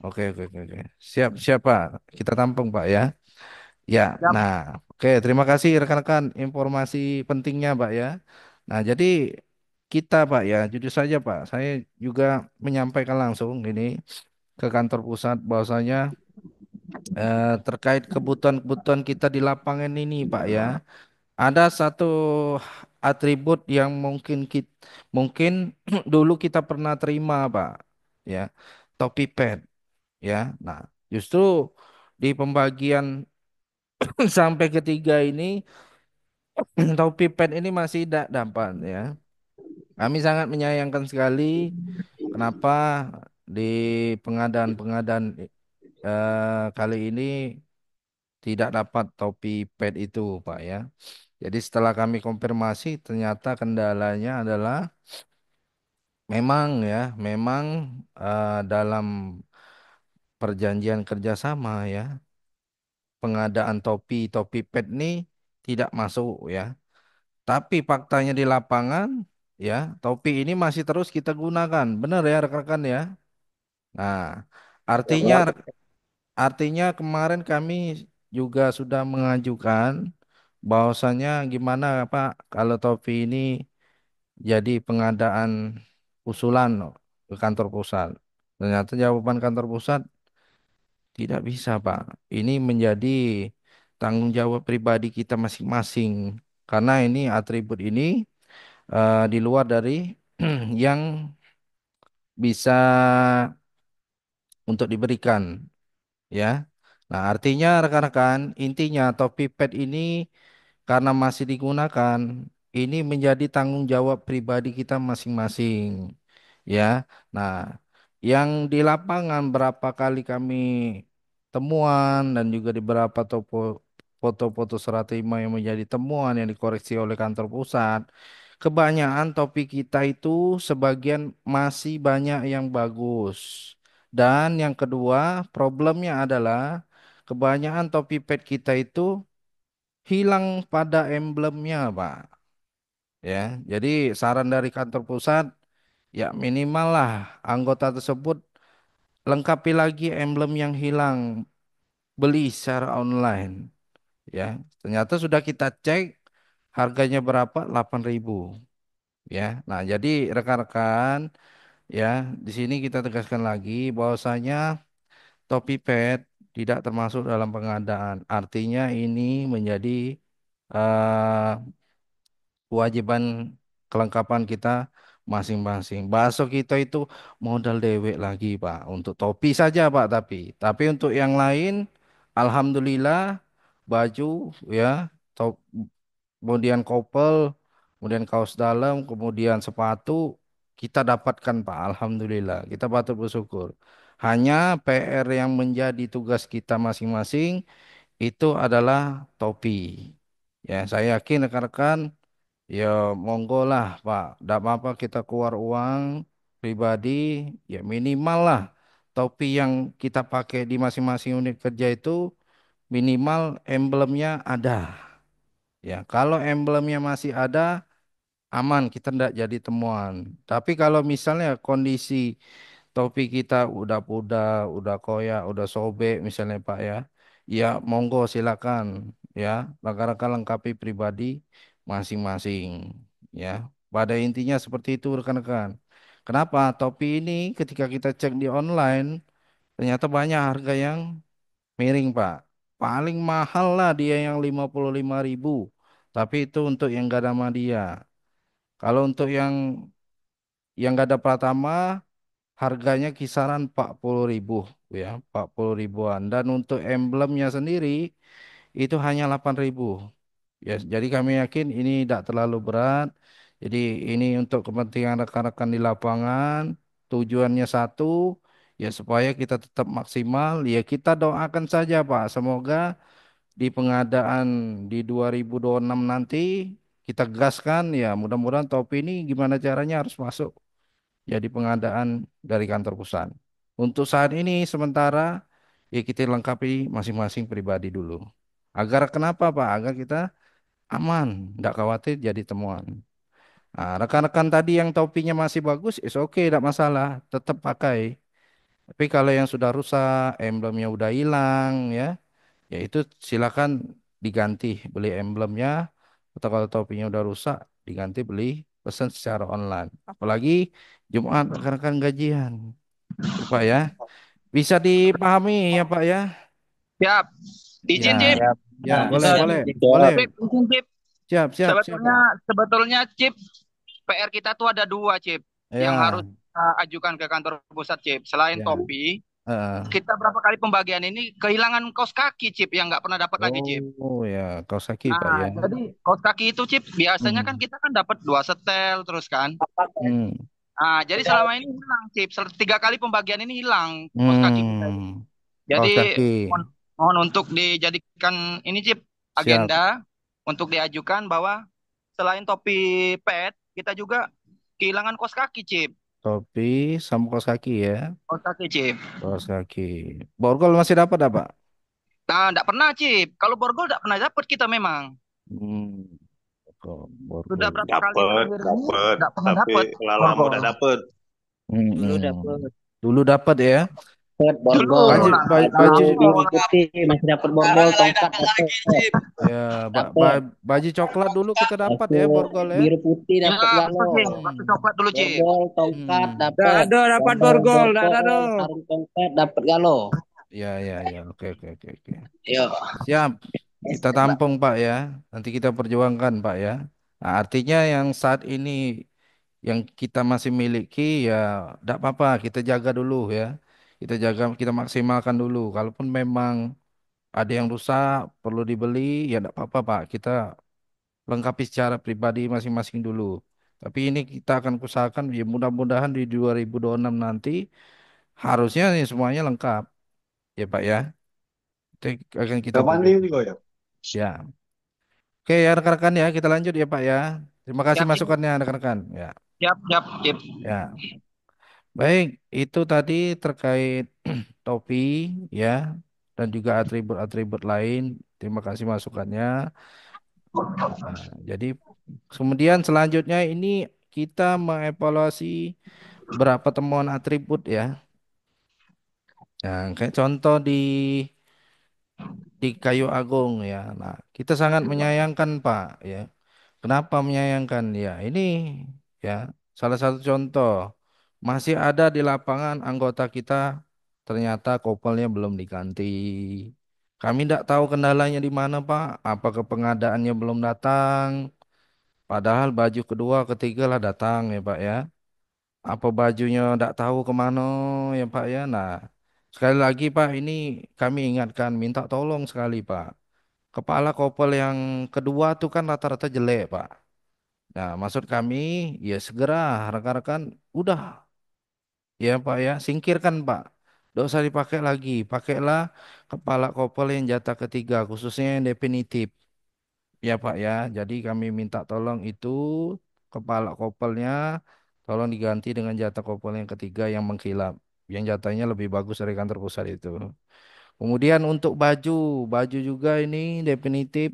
Oke, oke, oke, oke. Siap, siap, Pak. Kita tampung, Pak ya. Ya, Siap. nah, oke. Terima kasih rekan-rekan informasi pentingnya, Pak ya. Nah, jadi kita, Pak ya, jujur saja, Pak. Saya juga menyampaikan langsung ini ke kantor pusat bahwasanya terkait kebutuhan-kebutuhan kita di lapangan ini, Pak ya. Ada satu atribut yang mungkin dulu kita pernah terima, Pak. Ya, topi pet. Ya, nah justru di pembagian sampai ketiga ini topi pet ini masih tidak dapat ya. Kami sangat menyayangkan sekali kenapa di pengadaan-pengadaan kali ini tidak dapat topi pet itu, Pak ya. Jadi setelah kami konfirmasi ternyata kendalanya adalah memang dalam perjanjian kerjasama ya, pengadaan topi pet ini tidak masuk ya. Tapi faktanya di lapangan ya, topi ini masih terus kita gunakan. Benar ya rekan-rekan ya. Nah, Yang artinya mengerti. artinya kemarin kami juga sudah mengajukan bahwasanya gimana Pak kalau topi ini jadi pengadaan usulan ke kantor pusat. Ternyata jawaban kantor pusat tidak bisa, Pak. Ini menjadi tanggung jawab pribadi kita masing-masing. Karena ini atribut ini di luar dari yang bisa untuk diberikan, ya. Nah, artinya rekan-rekan, intinya topi pet ini karena masih digunakan, ini menjadi tanggung jawab pribadi kita masing-masing. Ya. Nah, yang di lapangan berapa kali kami temuan dan juga di beberapa toko foto-foto serah terima yang menjadi temuan yang dikoreksi oleh kantor pusat, kebanyakan topik kita itu sebagian masih banyak yang bagus. Dan yang kedua, problemnya adalah kebanyakan topi pad kita itu hilang pada emblemnya, Pak. Ya, jadi saran dari kantor pusat, ya minimal lah anggota tersebut lengkapi lagi emblem yang hilang, beli secara online. Ya, ternyata sudah kita cek harganya berapa? 8.000. Ya, nah jadi rekan-rekan, ya di sini kita tegaskan lagi bahwasanya topi pet tidak termasuk dalam pengadaan. Artinya ini menjadi eh, kewajiban kelengkapan kita masing-masing. Bakso kita itu modal dewek lagi, Pak. Untuk topi saja, Pak, tapi untuk yang lain alhamdulillah baju ya, top, kemudian kopel, kemudian kaos dalam, kemudian sepatu kita dapatkan, Pak. Alhamdulillah. Kita patut bersyukur. Hanya PR yang menjadi tugas kita masing-masing itu adalah topi. Ya, saya yakin rekan-rekan, ya monggo lah Pak, tidak apa-apa kita keluar uang pribadi, ya minimal lah topi yang kita pakai di masing-masing unit kerja itu minimal emblemnya ada. Ya, kalau emblemnya masih ada, aman kita tidak jadi temuan. Tapi kalau misalnya kondisi topi kita udah pudar, udah koyak, udah sobek misalnya Pak ya, ya monggo silakan ya, rekan-rekan lengkapi pribadi masing-masing ya. Pada intinya seperti itu rekan-rekan. Kenapa? Topi ini ketika kita cek di online ternyata banyak harga yang miring Pak. Paling mahal lah dia yang 55.000. Tapi itu untuk yang gak ada media. Kalau untuk yang gak ada Pratama harganya kisaran 40.000 ya, 40 ribuan. Dan untuk emblemnya sendiri itu hanya 8.000. Ya, jadi kami yakin ini tidak terlalu berat. Jadi ini untuk kepentingan rekan-rekan di lapangan. Tujuannya satu, ya supaya kita tetap maksimal. Ya kita doakan saja Pak. Semoga di pengadaan di 2026 nanti kita gaskan ya mudah-mudahan topi ini gimana caranya harus masuk jadi pengadaan dari kantor pusat. Untuk saat ini sementara ya kita lengkapi masing-masing pribadi dulu. Agar kenapa Pak? Agar kita aman, tidak khawatir jadi temuan. Nah, rekan-rekan tadi yang topinya masih bagus, is oke, tidak masalah, tetap pakai. Tapi kalau yang sudah rusak, emblemnya udah hilang, ya itu silakan diganti, beli emblemnya. Atau kalau topinya udah rusak, diganti beli pesan secara online. Apalagi Jumat rekan-rekan gajian, ya, Pak ya. Bisa dipahami ya Pak ya. Siap. Izin, Ya, Cip. Siap. ya boleh, Siap. boleh, Siap. boleh. Cip, izin, Cip. Siap, siap, siap Sebetulnya, Pak. sebetulnya, Cip, PR kita tuh ada dua, Cip, yang harus Ya, kita ajukan ke kantor pusat, Cip. Selain ya. topi, Heeh. kita berapa kali pembagian ini kehilangan kaos kaki, Cip, yang nggak pernah dapat lagi, Cip. Oh ya, kaos kaki Pak Nah, ya. jadi kaos kaki itu, Cip, biasanya kan Hmm. kita kan dapat dua setel terus kan. Hmm. Nah, jadi selama ini hilang, Cip. Tiga kali pembagian ini hilang kaos kaki kita. Hmm. Kaos Jadi kaki. mohon, mohon untuk dijadikan ini Cip Siap. agenda untuk diajukan bahwa selain topi pet kita juga kehilangan kaos kaki Cip. Topi sama kaos kaki ya. Kaos kaki Cip. Kaos kaki. Borgol masih dapat apa? Nah, enggak pernah Cip. Kalau borgol enggak pernah dapat kita memang. Hmm. Sudah Borgol. berapa kali Dapat, terakhir ini dapat. enggak pernah Tapi dapat lama borgol. udah dapet. Hmm. Dulu dapet Dulu dapat ya. Dulu borgol. Baju, lah, baju, Baju biru borgol. putih masih dapat borgol, tongkat dapat. ya Dapat. baju coklat dulu kita dapat ya Baju borgol ya. biru putih Ya, dapat betul galo. Cip. Batu Hmm. coklat dulu Cip. Borgol, tongkat Hmm. Dah dapat. ada dapat Sandal borgol, dah ada borgol, doh. sarung tongkat dapat galo. Ya, ya, ya. Oke, oke, oke, oke. Yo. Siap. Kita tampung Pak ya. Nanti kita perjuangkan Pak ya. Nah, artinya yang saat ini yang kita masih miliki ya tidak apa-apa kita jaga dulu ya. Kita jaga, kita maksimalkan dulu. Kalaupun memang ada yang rusak perlu dibeli ya tidak apa-apa Pak. Kita lengkapi secara pribadi masing-masing dulu. Tapi ini kita akan usahakan ya mudah-mudahan di 2026 nanti harusnya ini semuanya lengkap ya Pak ya. Itu akan kita Kapan tuju. nih juga ya? Ya. Oke ya rekan-rekan ya, kita lanjut ya Pak ya. Terima kasih Siap, siap, masukannya rekan-rekan. Ya. siap, siap, Cip. Ya. Baik, itu tadi terkait topi ya dan juga atribut-atribut lain. Terima kasih masukannya. Nah, jadi kemudian selanjutnya ini kita mengevaluasi berapa temuan atribut ya. Nah, kayak contoh di Kayu Agung ya. Nah, kita sangat menyayangkan Pak ya. Kenapa menyayangkan? Ya, ini ya salah satu contoh masih ada di lapangan anggota kita ternyata kopelnya belum diganti. Kami tidak tahu kendalanya di mana Pak. Apakah pengadaannya belum datang? Padahal baju kedua, ketiga lah datang ya Pak ya. Apa bajunya tidak tahu kemana ya Pak ya. Nah, sekali lagi Pak ini kami ingatkan minta tolong sekali Pak. Kepala kopel yang kedua tuh kan rata-rata jelek Pak. Nah, maksud kami ya segera rekan-rekan udah ya Pak ya singkirkan Pak. Tidak usah dipakai lagi. Pakailah kepala kopel yang jatah ketiga khususnya yang definitif. Ya Pak ya. Jadi kami minta tolong itu kepala kopelnya tolong diganti dengan jatah kopel yang ketiga yang mengkilap. Yang jatahnya lebih bagus dari kantor pusat itu. Kemudian untuk baju, baju juga ini definitif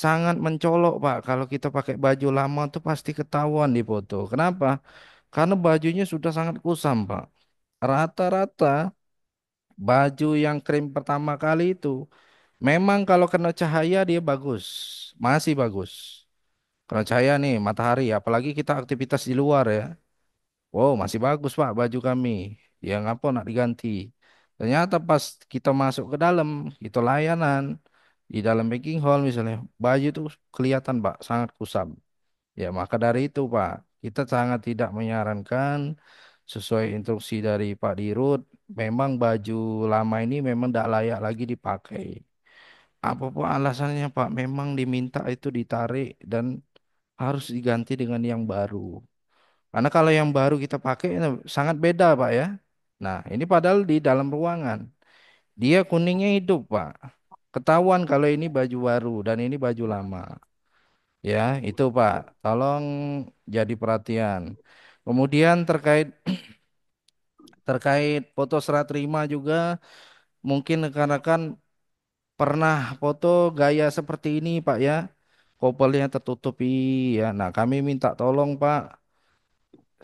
sangat mencolok Pak. Kalau kita pakai baju lama tuh pasti ketahuan di foto. Kenapa? Karena bajunya sudah sangat kusam Pak. Rata-rata baju yang krim pertama kali itu memang kalau kena cahaya dia bagus, masih bagus. Kena cahaya nih matahari, apalagi kita aktivitas di luar ya. Wow, masih bagus Pak baju kami. Ya ngapa nak diganti? Ternyata pas kita masuk ke dalam, itu layanan di dalam packing hall misalnya, baju itu kelihatan Pak sangat kusam. Ya maka dari itu Pak, kita sangat tidak menyarankan sesuai instruksi dari Pak Dirut, memang baju lama ini memang tidak layak lagi dipakai. Apapun alasannya Pak, memang diminta itu ditarik dan harus diganti dengan yang baru. Karena kalau yang baru kita pakai sangat beda Pak ya. Nah ini padahal di dalam ruangan. Dia kuningnya hidup Pak. Ketahuan kalau ini baju baru dan ini baju lama. Ya itu Pak. Tolong jadi perhatian. Kemudian terkait terkait foto serah terima juga mungkin rekan-rekan pernah foto gaya seperti ini Pak ya. Kopelnya tertutupi ya. Nah kami minta tolong Pak.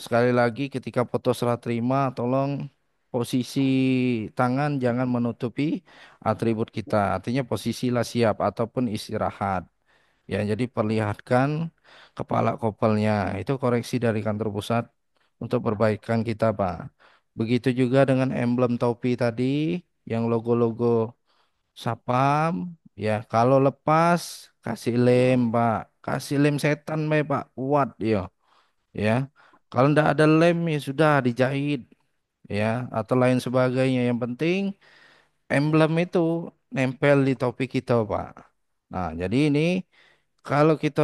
Sekali lagi ketika foto serah terima tolong posisi tangan jangan menutupi atribut kita. Artinya posisilah siap ataupun istirahat. Ya, jadi perlihatkan kepala kopelnya. Itu koreksi dari kantor pusat untuk perbaikan kita, Pak. Begitu juga dengan emblem topi tadi yang logo-logo Sapam. Ya, kalau lepas kasih lem, Pak. Kasih lem setan, Pak. Kuat, ya ya. Kalau ndak ada lem ya sudah dijahit ya atau lain sebagainya. Yang penting emblem itu nempel di topi kita, Pak. Nah, jadi ini kalau kita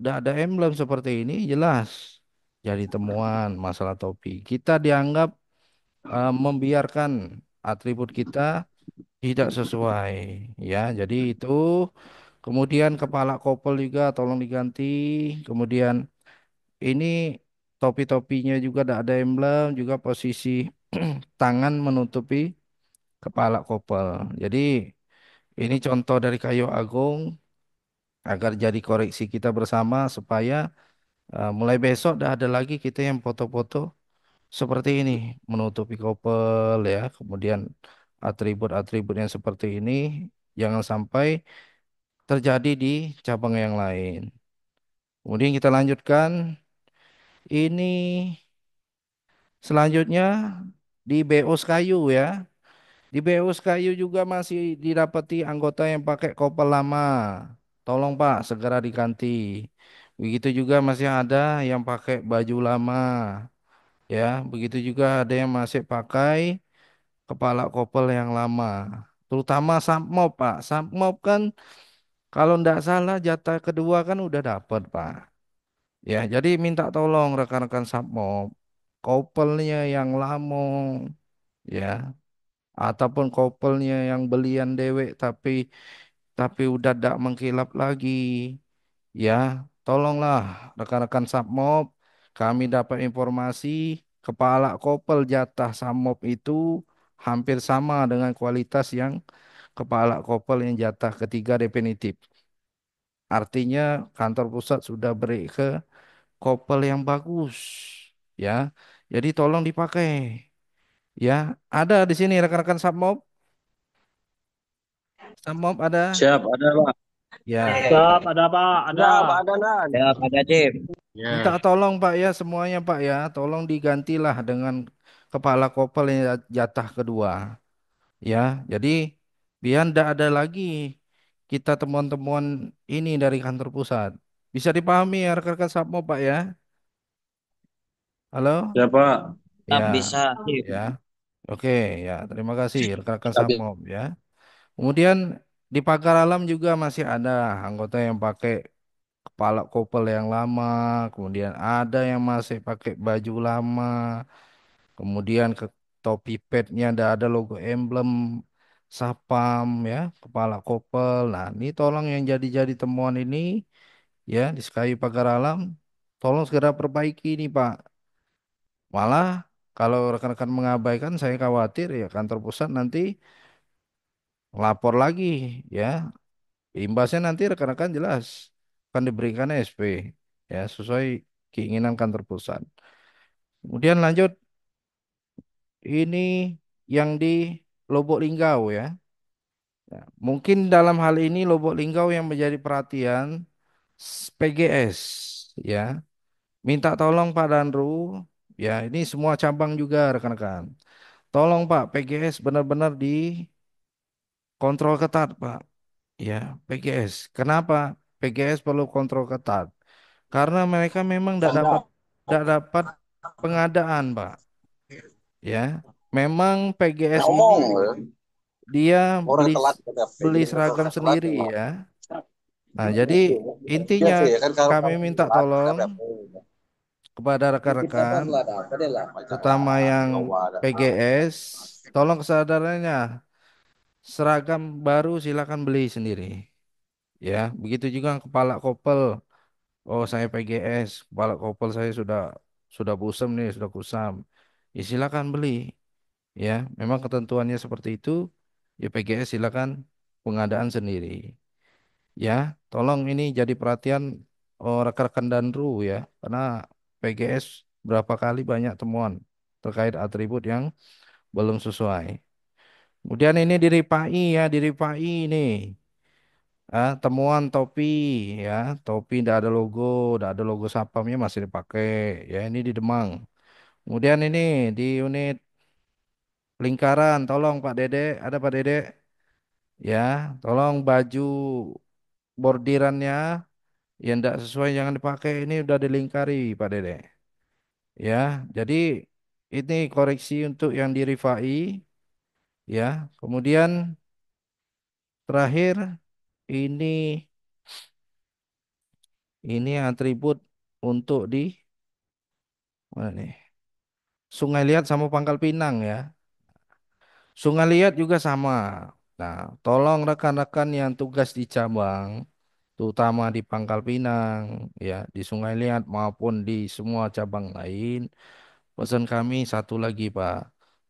ndak ada emblem seperti ini jelas jadi temuan masalah topi. Kita dianggap membiarkan atribut kita tidak sesuai ya. Jadi itu kemudian kepala kopel juga tolong diganti. Kemudian ini topi-topinya juga tidak ada emblem, juga posisi tangan menutupi kepala kopel. Jadi ini contoh dari kayu agung agar jadi koreksi kita bersama supaya mulai besok tidak ada lagi kita yang foto-foto seperti ini menutupi kopel ya. Kemudian atribut-atribut yang seperti ini jangan sampai terjadi di cabang yang lain. Kemudian kita lanjutkan ini selanjutnya di BO kayu ya. Di BO kayu juga masih didapati anggota yang pakai kopel lama. Tolong Pak, segera diganti. Begitu juga masih ada yang pakai baju lama. Ya, begitu juga ada yang masih pakai kepala kopel yang lama. Terutama Sapmop Pak. Sapmop kan kalau ndak salah jatah kedua kan udah dapat Pak. Ya, jadi minta tolong rekan-rekan Sapmop. Kopelnya yang lama ya ataupun couple yang belian dewek tapi tapi udah tidak mengkilap lagi. Ya, tolonglah rekan-rekan Submob, kami dapat informasi kepala kopel jatah Submob itu hampir sama dengan kualitas yang kepala kopel yang jatah ketiga definitif. Artinya kantor pusat sudah beri ke kopel yang bagus. Ya, jadi tolong dipakai. Ya, ada di sini rekan-rekan Submob. Submob ada. Siap, ada Pak. Ya, Siap, ada Pak, ada. Siap, ada Dan. Siap, ada Cip. minta tolong Pak ya semuanya Pak ya, tolong digantilah dengan kepala kopel yang jatah kedua. Ya, jadi biar tidak ada lagi kita temuan-temuan ini dari kantor pusat. Bisa dipahami ya rekan-rekan Submob Pak ya? Halo? Siap, Pak. Siap, Ya, bisa, Cip. ya. Oke, ya. Terima kasih rekan-rekan Siap. Submob ya. Kemudian di pagar alam juga masih ada anggota yang pakai kepala kopel yang lama, kemudian ada yang masih pakai baju lama, kemudian ke topi petnya ada logo emblem Sapam ya, kepala kopel. Nah, ini tolong yang jadi temuan ini ya di Sekayu Pagar Alam, tolong segera perbaiki ini Pak. Malah kalau rekan-rekan mengabaikan, saya khawatir ya kantor pusat nanti lapor lagi ya. Imbasnya nanti rekan-rekan jelas akan diberikan SP ya sesuai keinginan kantor pusat. Kemudian lanjut ini yang di Lubuk Linggau ya. Ya, mungkin dalam hal ini Lubuk Linggau yang menjadi perhatian PGS ya. Minta tolong Pak Danru ya ini semua cabang juga rekan-rekan. Tolong Pak PGS benar-benar dikontrol ketat Pak. Ya, PGS. Kenapa PGS perlu kontrol ketat? Karena mereka memang tidak dapat pengadaan, Pak. Ya, memang PGS ini Ngomong. dia Orang beli telat kata beli jadi motor seragam telat sendiri emang. ya. Nah, jadi intinya Biasa ya kan kalau kami kamu minta telat ada tolong berapa? kepada Kita kan rekan-rekan, telat apa deh lah. Pacar terutama lah. yang Bawa ada. PGS, tolong kesadarannya seragam baru silakan beli sendiri. Ya, begitu juga kepala kopel. Oh, saya PGS, kepala kopel saya sudah busem nih, sudah kusam. Ya silakan beli. Ya, memang ketentuannya seperti itu. Ya PGS silakan pengadaan sendiri. Ya, tolong ini jadi perhatian rekan-rekan Danru ya, karena PGS berapa kali banyak temuan terkait atribut yang belum sesuai. Kemudian ini di Ripai ya, di Ripai ini. Temuan topi ya, topi tidak ada logo, tidak ada logo Sapamnya masih dipakai. Ya, ini di Demang. Kemudian ini di unit lingkaran, tolong Pak Dede, ada Pak Dede, ya, tolong baju bordirannya yang tidak sesuai jangan dipakai. Ini udah dilingkari Pak Dede. Ya, jadi ini koreksi untuk yang di Rifai, ya. Kemudian terakhir ini atribut untuk di mana nih? Sungai Liat sama Pangkal Pinang ya. Sungai Liat juga sama. Nah, tolong rekan-rekan yang tugas di cabang, terutama di Pangkal Pinang, ya, di Sungai Liat maupun di semua cabang lain, pesan kami satu lagi, Pak.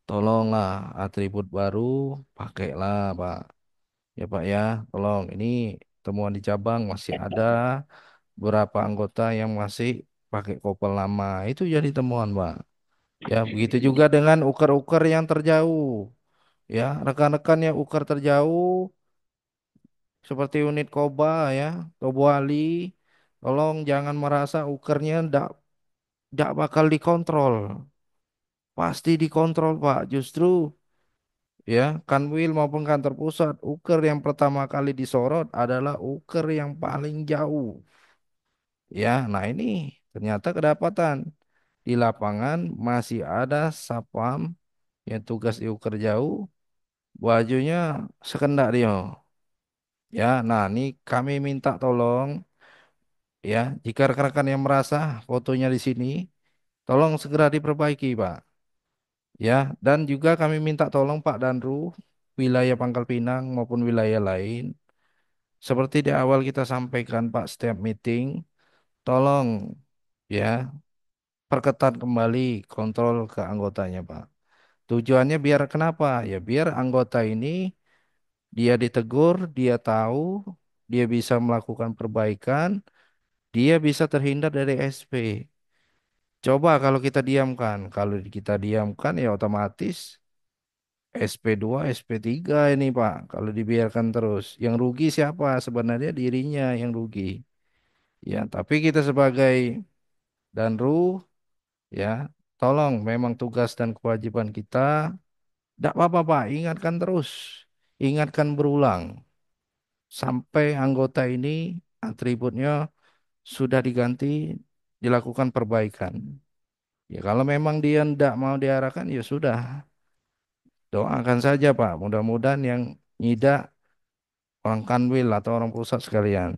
Tolonglah atribut baru, pakailah, Pak. Ya, Pak ya. Tolong ini temuan di cabang masih ada beberapa anggota yang masih pakai kopel lama. Itu jadi temuan, Pak. Ya, begitu juga dengan uker-uker yang terjauh. Ya, rekan-rekan yang ukar terjauh seperti unit Koba ya, Tobo Ali, tolong jangan merasa ukernya ndak bakal dikontrol. Pasti dikontrol, Pak. Justru ya, Kanwil maupun kantor pusat, uker yang pertama kali disorot adalah uker yang paling jauh. Ya, nah ini ternyata kedapatan di lapangan masih ada sapam yang tugas di uker jauh, bajunya sekendak dia. Ya, nah ini kami minta tolong ya, jika rekan-rekan yang merasa fotonya di sini, tolong segera diperbaiki, Pak. Ya, dan juga kami minta tolong Pak Danru, wilayah Pangkal Pinang maupun wilayah lain, Seperti di awal kita sampaikan Pak, setiap meeting, tolong ya perketat kembali kontrol ke anggotanya Pak. Tujuannya biar kenapa? Ya biar anggota ini dia ditegur, dia tahu, dia bisa melakukan perbaikan, dia bisa terhindar dari SP. Coba kalau kita diamkan, kalau kita diamkan ya otomatis SP2, SP3 ini Pak, kalau dibiarkan terus. Yang rugi siapa? Sebenarnya dirinya yang rugi. Ya, tapi kita sebagai Danru, ya, tolong memang tugas dan kewajiban kita. Tidak apa-apa Pak, ingatkan terus. Ingatkan berulang. Sampai anggota ini atributnya sudah diganti, dilakukan perbaikan. Ya kalau memang dia tidak mau diarahkan, ya sudah. Doakan saja Pak, mudah-mudahan yang nyidak orang kanwil atau orang pusat sekalian.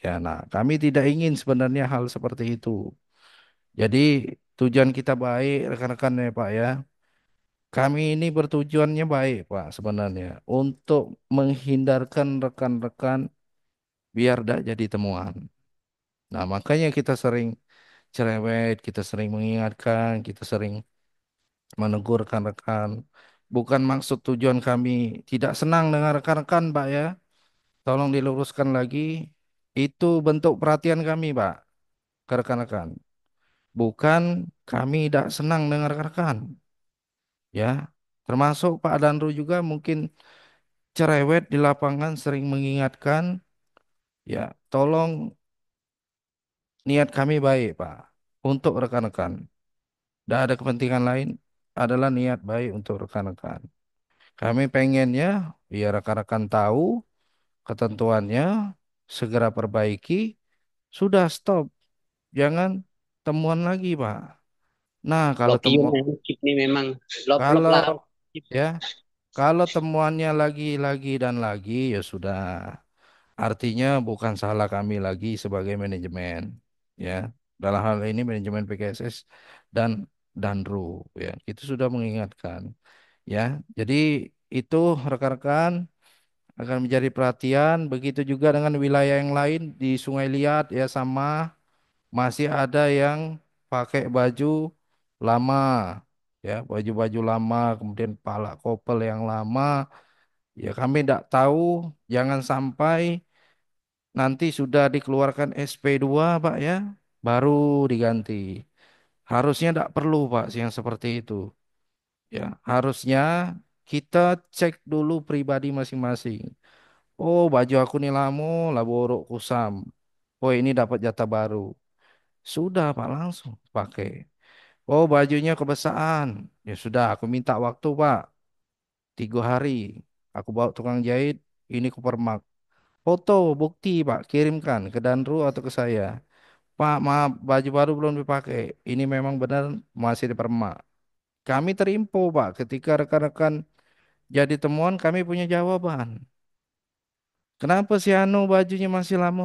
Ya, nah kami tidak ingin sebenarnya hal seperti itu. Jadi tujuan kita baik, rekan-rekan ya Pak ya. Kami ini bertujuannya baik Pak sebenarnya. Untuk menghindarkan rekan-rekan biar tidak jadi temuan. Nah makanya kita sering cerewet, kita sering mengingatkan, kita sering menegur rekan-rekan. Bukan maksud tujuan kami tidak senang dengan rekan-rekan Pak ya. Tolong diluruskan lagi. Itu bentuk perhatian kami Pak ke rekan-rekan. Bukan kami tidak senang dengan rekan-rekan. Ya, termasuk Pak Danru juga mungkin cerewet di lapangan sering mengingatkan. Ya, tolong niat kami baik Pak. Untuk rekan-rekan. Tidak ada kepentingan lain adalah niat baik untuk rekan-rekan. Kami pengennya biar rekan-rekan tahu ketentuannya, segera perbaiki, sudah stop. Jangan temuan lagi, Pak. Nah, kalau Lokium temu memang Cip ini memang lop-lop kalau lah. ya, kalau temuannya lagi dan lagi ya sudah. Artinya bukan salah kami lagi sebagai manajemen, ya. Dalam hal ini manajemen PKSS dan Danru, ya. Itu sudah mengingatkan, ya. Jadi itu rekan-rekan akan menjadi perhatian. Begitu juga dengan wilayah yang lain di Sungai Liat ya sama masih ada yang pakai baju lama ya baju-baju lama kemudian palak kopel yang lama ya kami tidak tahu jangan sampai nanti sudah dikeluarkan SP2 Pak ya baru diganti. Harusnya tidak perlu Pak yang seperti itu ya harusnya kita cek dulu pribadi masing-masing. Oh, baju aku nih lamo, lah borok kusam. Oh, ini dapat jatah baru. Sudah, Pak, langsung pakai. Oh, bajunya kebesaan. Ya sudah, aku minta waktu, Pak. 3 hari. Aku bawa tukang jahit, ini ke permak. Foto, bukti, Pak, kirimkan ke Danru atau ke saya. Pak, maaf, baju baru belum dipakai. Ini memang benar masih di permak. Kami terinfo, Pak, ketika rekan-rekan jadi temuan, kami punya jawaban. Kenapa si Anu bajunya masih lama?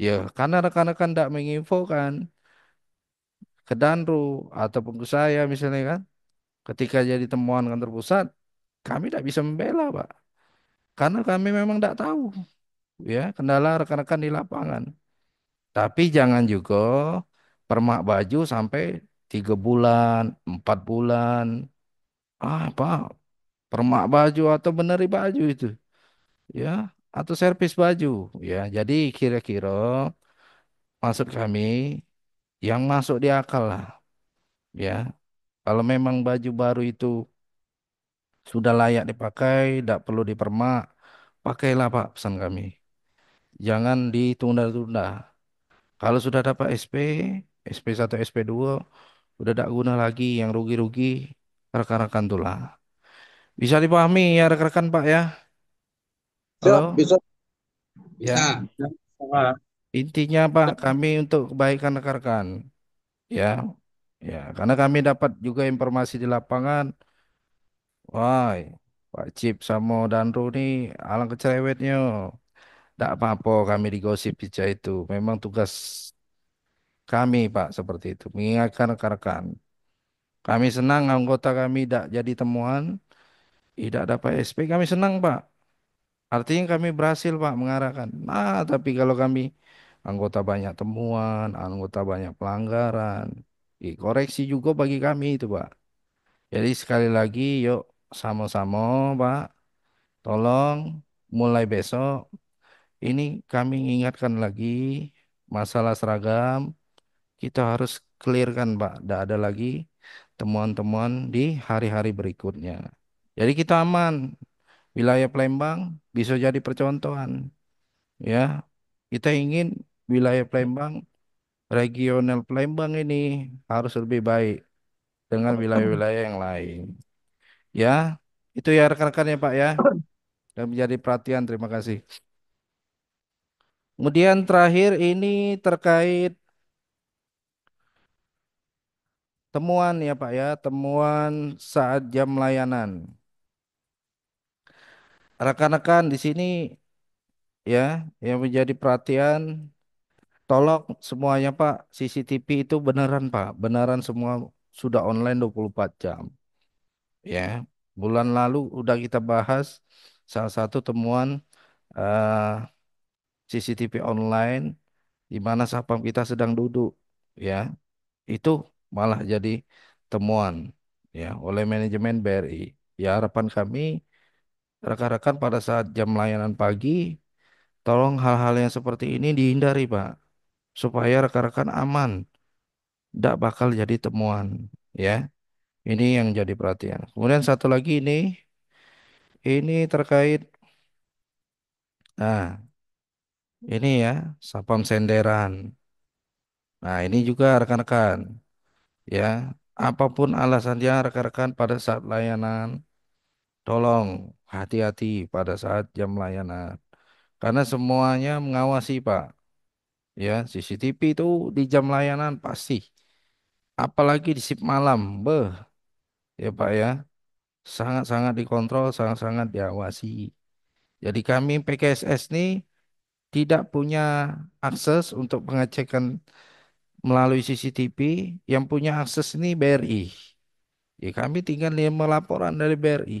Ya, karena rekan-rekan tidak menginfokan ke Danru ataupun ke saya misalnya kan, ketika jadi temuan kantor pusat, kami tidak bisa membela, Pak. Karena kami memang tidak tahu, ya, kendala rekan-rekan di lapangan. Tapi jangan juga permak baju sampai 3 bulan, 4 bulan. Ah, Pak, permak baju atau beneri baju itu, ya, atau servis baju, ya. Jadi kira-kira maksud kami yang masuk di akal lah, ya. Kalau memang baju baru itu sudah layak dipakai, tidak perlu dipermak, pakailah Pak pesan kami. Jangan ditunda-tunda. Kalau sudah dapat SP, SP1, SP2, udah tidak guna lagi yang rugi-rugi rekan-rekan itulah. Bisa dipahami ya rekan-rekan Pak ya? Siap, Halo? bisa. Ya, Bisa. Sama. intinya Pak kami untuk kebaikan rekan-rekan. Ya, ya, karena kami dapat juga informasi di lapangan. Wah, Pak Cip sama Danru nih alang kecerewetnya. Tidak apa-apa kami digosip saja itu. Memang tugas kami Pak seperti itu. Mengingatkan rekan-rekan. Kami senang anggota kami tidak jadi temuan. Tidak dapat SP. Kami senang Pak. Artinya kami berhasil Pak mengarahkan. Nah, tapi kalau kami anggota banyak temuan, anggota banyak pelanggaran, koreksi juga bagi kami itu Pak. Jadi sekali lagi yuk sama-sama Pak, tolong mulai besok ini kami ingatkan lagi masalah seragam kita harus clearkan Pak. Tidak ada lagi temuan-temuan di hari-hari berikutnya. Jadi kita aman. Wilayah Palembang bisa jadi percontohan. Ya, kita ingin wilayah Palembang, regional Palembang ini harus lebih baik dengan wilayah-wilayah yang lain. Ya, itu ya rekan-rekan ya Pak ya, dan menjadi perhatian. Terima kasih. Kemudian terakhir ini terkait temuan ya Pak ya, temuan saat jam layanan. Rekan-rekan di sini ya, yang menjadi perhatian, tolong semuanya Pak, CCTV itu beneran Pak, beneran semua sudah online 24 jam. Ya, bulan lalu udah kita bahas salah satu temuan eh, CCTV online di mana satpam kita sedang duduk, ya, itu malah jadi temuan, ya, oleh manajemen BRI. Ya, harapan kami rekan-rekan pada saat jam layanan pagi, tolong hal-hal yang seperti ini dihindari, Pak, supaya rekan-rekan aman, tidak bakal jadi temuan, ya. Ini yang jadi perhatian. Kemudian satu lagi ini terkait, nah, ini ya, sapam senderan. Nah, ini juga rekan-rekan, ya, apapun alasannya rekan-rekan pada saat layanan, tolong hati-hati pada saat jam layanan. Karena semuanya mengawasi, Pak. Ya, CCTV itu di jam layanan pasti. Apalagi di shift malam, ya Pak ya, sangat-sangat dikontrol, sangat-sangat diawasi. Jadi kami PKSS ini tidak punya akses untuk pengecekan melalui CCTV, yang punya akses ini BRI. Ya, kami tinggal lima laporan dari BRI.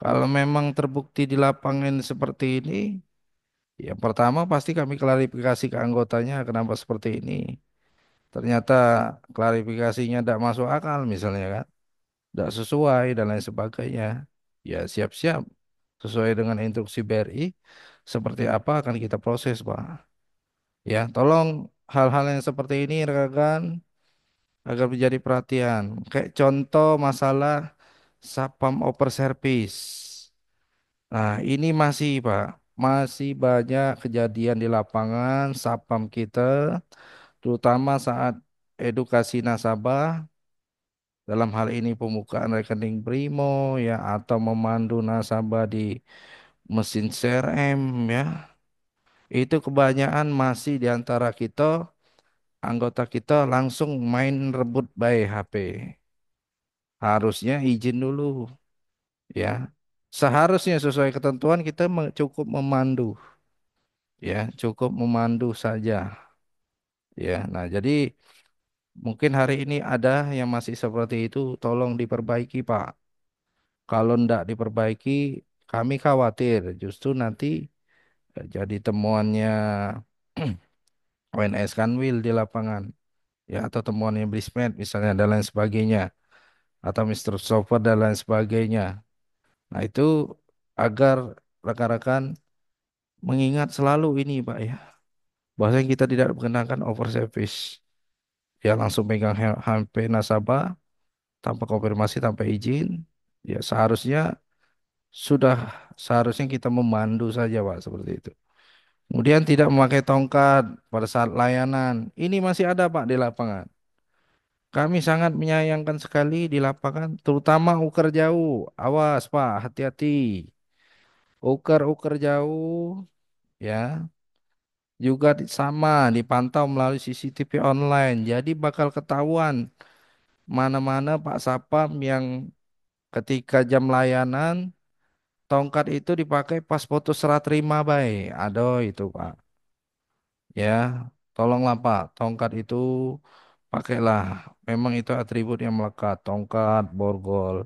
Kalau memang terbukti di lapangan seperti ini, yang pertama pasti kami klarifikasi ke anggotanya kenapa seperti ini. Ternyata klarifikasinya tidak masuk akal misalnya kan, tidak sesuai dan lain sebagainya. Ya siap-siap sesuai dengan instruksi BRI seperti apa akan kita proses Pak. Ya tolong hal-hal yang seperti ini rekan agar menjadi perhatian. Kayak contoh masalah Sapam over service. Nah, ini masih Pak, masih banyak kejadian di lapangan Sapam kita, terutama saat edukasi nasabah, dalam hal ini pembukaan rekening Brimo ya atau memandu nasabah di mesin CRM ya. Itu kebanyakan masih di antara kita, anggota kita langsung main rebut by HP. Harusnya izin dulu ya. Seharusnya sesuai ketentuan kita cukup memandu ya, cukup memandu saja ya. Nah, jadi mungkin hari ini ada yang masih seperti itu, tolong diperbaiki Pak. Kalau ndak diperbaiki, kami khawatir justru nanti jadi temuannya ONS Kanwil di lapangan ya atau temuannya Brismed misalnya dan lain sebagainya atau Mister Software dan lain sebagainya. Nah, itu agar rekan-rekan mengingat selalu ini Pak ya. Bahwasanya kita tidak mengenakan over service. Ya langsung pegang HP nasabah tanpa konfirmasi, tanpa izin. Ya sudah seharusnya kita memandu saja Pak seperti itu. Kemudian tidak memakai tongkat pada saat layanan. Ini masih ada Pak di lapangan. Kami sangat menyayangkan sekali di lapangan, terutama uker jauh. Awas Pak, hati-hati. Uker-uker jauh ya juga sama dipantau melalui CCTV online. Jadi bakal ketahuan mana-mana Pak Sapam yang ketika jam layanan tongkat itu dipakai pas foto serah terima baik. Aduh itu Pak. Ya, tolonglah Pak, tongkat itu pakailah. Memang itu atribut yang melekat, tongkat, borgol.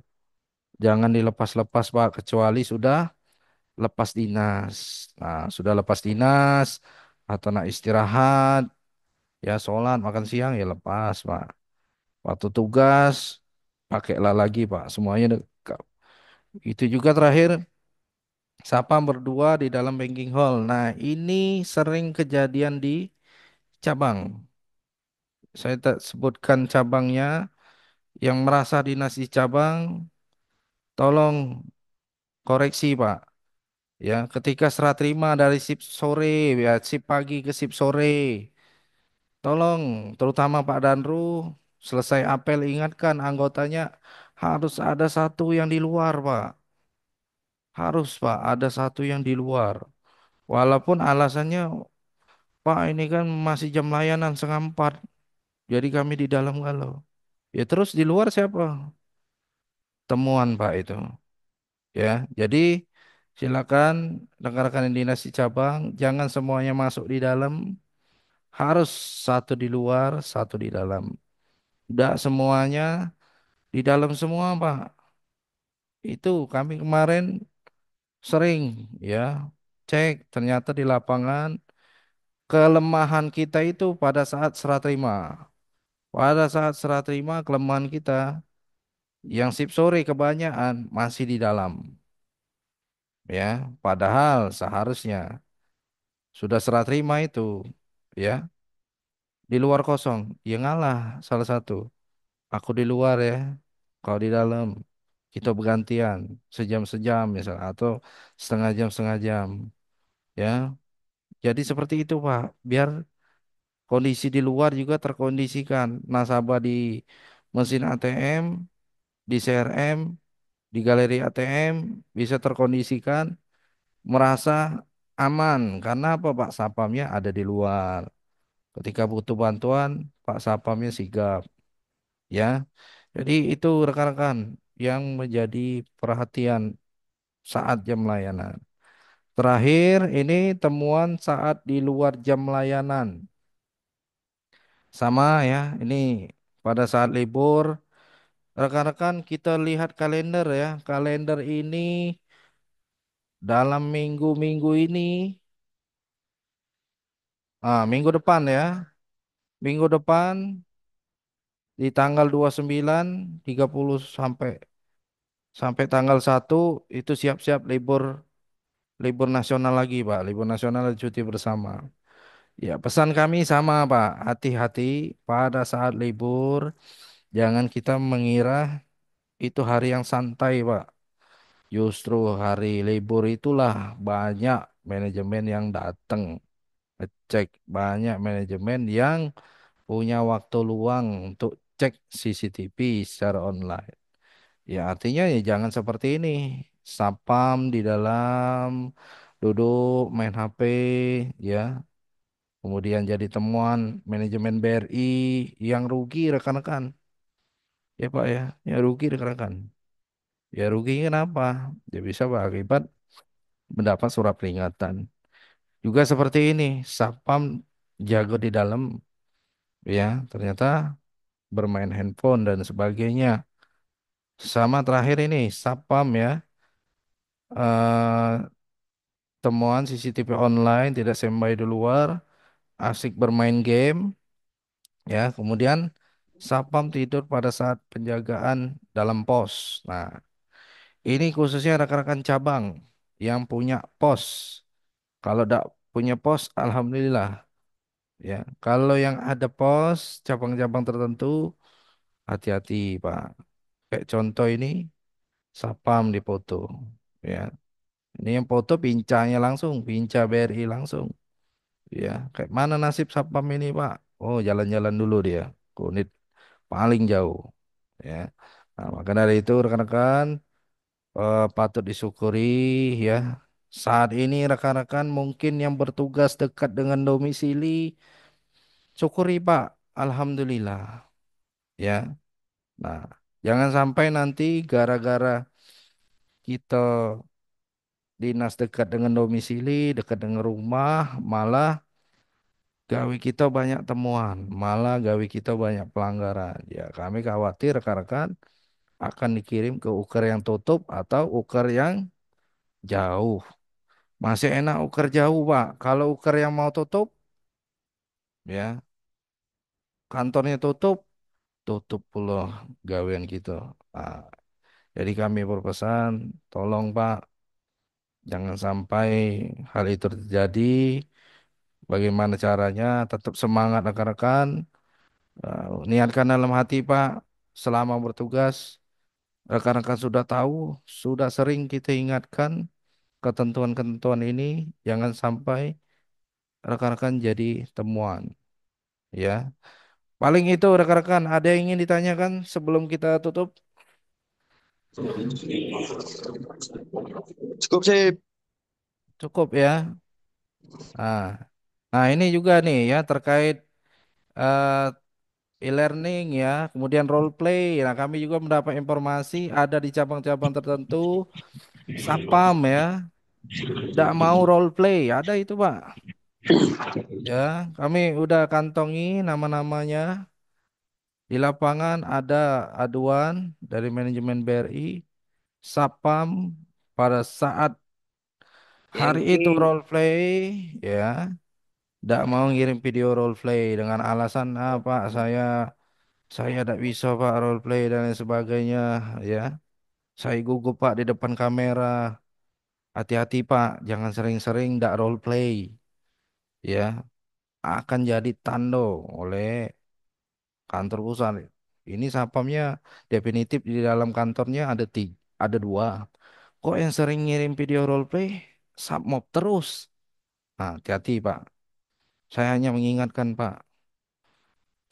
Jangan dilepas-lepas Pak, kecuali sudah lepas dinas. Nah, sudah lepas dinas atau nak istirahat, ya sholat, makan siang ya lepas, Pak. Waktu tugas, pakailah lagi, Pak. Semuanya dekat. Itu juga terakhir, sapam berdua di dalam banking hall. Nah, ini sering kejadian di cabang. Saya tak sebutkan cabangnya, yang merasa dinas di cabang, tolong koreksi, Pak. Ya, ketika serah terima dari shift sore, ya shift pagi ke shift sore, tolong terutama Pak Danru selesai apel ingatkan anggotanya harus ada satu yang di luar, Pak. Harus, Pak, ada satu yang di luar. Walaupun alasannya, Pak, ini kan masih jam layanan setengah empat, jadi kami di dalam kalau. Ya terus di luar siapa? Temuan, Pak, itu. Ya, jadi silakan rekan-rekan yang dinas di cabang, jangan semuanya masuk di dalam, harus satu di luar, satu di dalam. Tidak semuanya di dalam semua, Pak. Itu kami kemarin sering ya cek, ternyata di lapangan kelemahan kita itu pada saat serah terima. Pada saat serah terima kelemahan kita yang shift sore kebanyakan masih di dalam, ya. Padahal seharusnya sudah serah terima itu, ya, di luar kosong. Ya ngalah salah satu. Aku di luar ya, kau di dalam. Kita bergantian sejam-sejam misal atau setengah jam, ya. Jadi seperti itu, Pak. Biar kondisi di luar juga terkondisikan. Nasabah di mesin ATM, di CRM, di galeri ATM bisa terkondisikan, merasa aman. Karena apa, Pak? Sapamnya ada di luar. Ketika butuh bantuan, Pak Sapamnya sigap, ya. Jadi itu rekan-rekan yang menjadi perhatian saat jam layanan. Terakhir ini temuan saat di luar jam layanan. Sama ya, ini pada saat libur, rekan-rekan kita lihat kalender ya. Kalender ini dalam minggu-minggu ini, minggu depan ya. Minggu depan di tanggal 29, 30 sampai sampai tanggal 1 itu siap-siap libur, libur nasional lagi, Pak. Libur nasional dan cuti bersama. Ya, pesan kami sama, Pak. Hati-hati pada saat libur. Jangan kita mengira itu hari yang santai, Pak. Justru hari libur itulah banyak manajemen yang datang ngecek. Banyak manajemen yang punya waktu luang untuk cek CCTV secara online. Ya, artinya ya jangan seperti ini. Sapam di dalam, duduk main HP, ya. Kemudian jadi temuan manajemen BRI yang rugi rekan-rekan. Ya Pak ya, ya rugi rekan-rekan. Ya rugi kenapa? Ya bisa Pak akibat mendapat surat peringatan. Juga seperti ini, Sapam jago di dalam, ya ternyata bermain handphone dan sebagainya. Sama terakhir ini, Sapam ya, eh, temuan CCTV online tidak standby di luar, asik bermain game, ya. Kemudian Sapam tidur pada saat penjagaan dalam pos. Nah, ini khususnya rekan-rekan cabang yang punya pos. Kalau tidak punya pos, alhamdulillah. Ya, kalau yang ada pos cabang-cabang tertentu, hati-hati, Pak. Kayak contoh ini, Sapam dipoto. Ya, ini yang foto pincanya langsung, pinca BRI langsung. Ya, kayak mana nasib Sapam ini, Pak? Oh, jalan-jalan dulu dia, ke unit paling jauh. Ya, nah, maka dari itu rekan-rekan patut disyukuri ya. Saat ini rekan-rekan mungkin yang bertugas dekat dengan domisili, syukuri Pak, alhamdulillah ya. Nah, jangan sampai nanti gara-gara kita dinas dekat dengan domisili, dekat dengan rumah, malah gawe kita banyak temuan, malah gawe kita banyak pelanggaran. Ya, kami khawatir rekan-rekan akan dikirim ke uker yang tutup atau uker yang jauh. Masih enak uker jauh, Pak. Kalau uker yang mau tutup, ya kantornya tutup, tutup pula gawean gitu. Nah, jadi kami berpesan, tolong Pak, jangan sampai hal itu terjadi. Bagaimana caranya? Tetap semangat rekan-rekan. Niatkan dalam hati Pak, selama bertugas, rekan-rekan sudah tahu, sudah sering kita ingatkan ketentuan-ketentuan ini, jangan sampai rekan-rekan jadi temuan. Ya, paling itu rekan-rekan. Ada yang ingin ditanyakan sebelum kita tutup? Cukup sip. Cukup ya. Nah, nah ini juga nih ya terkait eh, e-learning ya, kemudian role play. Nah, kami juga mendapat informasi ada di cabang-cabang tertentu Sapam ya, tidak mau role play. Ada itu Pak. Ya, kami udah kantongi nama-namanya di lapangan. Ada aduan dari manajemen BRI Sapam pada saat hari itu Yankee. role play ya. Tidak mau ngirim video role play dengan alasan apa saya tidak bisa Pak role play dan lain sebagainya ya. Saya gugup Pak di depan kamera. Hati-hati Pak, jangan sering-sering tidak role play ya. Akan jadi tando oleh kantor pusat. Ini sapamnya definitif di dalam kantornya ada dua. Kok yang sering ngirim video role play submob terus? Nah, hati-hati Pak. Saya hanya mengingatkan Pak.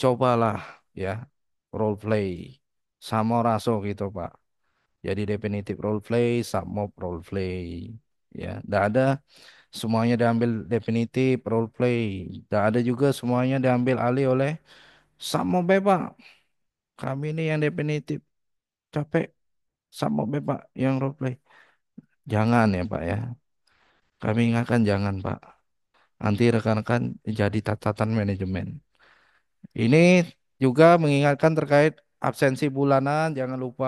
Cobalah ya role play sama raso gitu Pak. Jadi definitif role play, submob role play. Ya, tidak ada semuanya diambil definitif role play. Tidak ada juga semuanya diambil alih oleh submob Pak. Kami ini yang definitif capek submob Pak yang role play. Jangan ya Pak ya. Kami ingatkan jangan Pak. Nanti rekan-rekan jadi catatan manajemen. Ini juga mengingatkan terkait absensi bulanan, jangan lupa.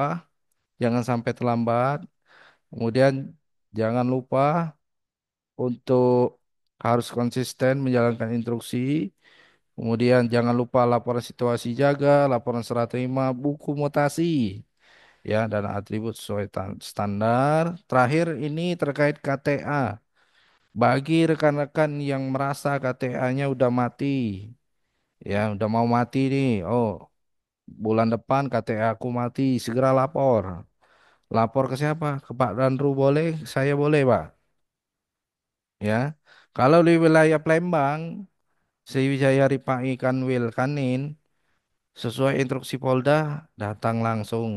Jangan sampai terlambat. Kemudian jangan lupa untuk harus konsisten menjalankan instruksi. Kemudian jangan lupa laporan situasi jaga, laporan serah terima, buku mutasi, ya dan atribut sesuai standar. Terakhir ini terkait KTA. Bagi rekan-rekan yang merasa KTA-nya udah mati, ya udah mau mati nih. Oh, bulan depan KTA aku mati, segera lapor. Lapor ke siapa? Ke Pak Danru boleh, saya boleh, Pak. Ya. Kalau di wilayah Palembang, Sriwijaya Ripai Kanwil Kanin, sesuai instruksi Polda, datang langsung.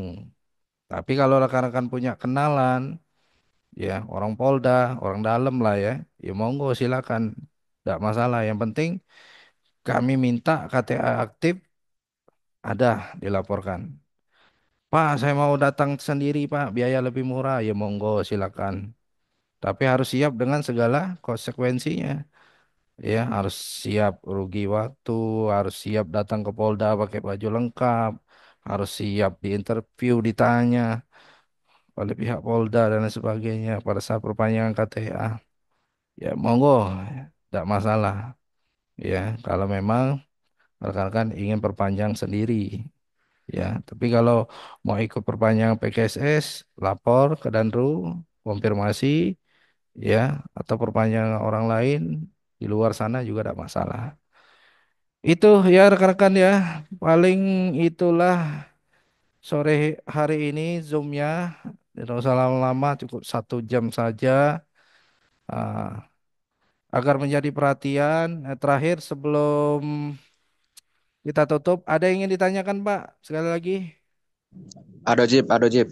Tapi kalau rekan-rekan punya kenalan, ya orang Polda, orang dalam lah ya, ya monggo silakan. Tidak masalah. Yang penting kami minta KTA aktif ada dilaporkan. Pak, saya mau datang sendiri, Pak. Biaya lebih murah. Ya monggo silakan. Tapi harus siap dengan segala konsekuensinya. Ya, harus siap rugi waktu, harus siap datang ke Polda pakai baju lengkap, harus siap diinterview, ditanya oleh pihak Polda dan lain sebagainya pada saat perpanjangan KTA. Ya, monggo, tidak masalah. Ya, kalau memang rekan-rekan ingin perpanjang sendiri. Ya, tapi kalau mau ikut perpanjangan PKSS, lapor ke Danru, konfirmasi, ya, atau perpanjangan orang lain di luar sana juga tidak masalah. Itu ya rekan-rekan ya, paling itulah sore hari ini Zoom-nya. Tidak usah lama-lama, cukup 1 jam saja. Ah, agar menjadi perhatian. Terakhir sebelum kita tutup, ada yang ingin ditanyakan Pak? Sekali lagi, Ada Jip, ada Jip.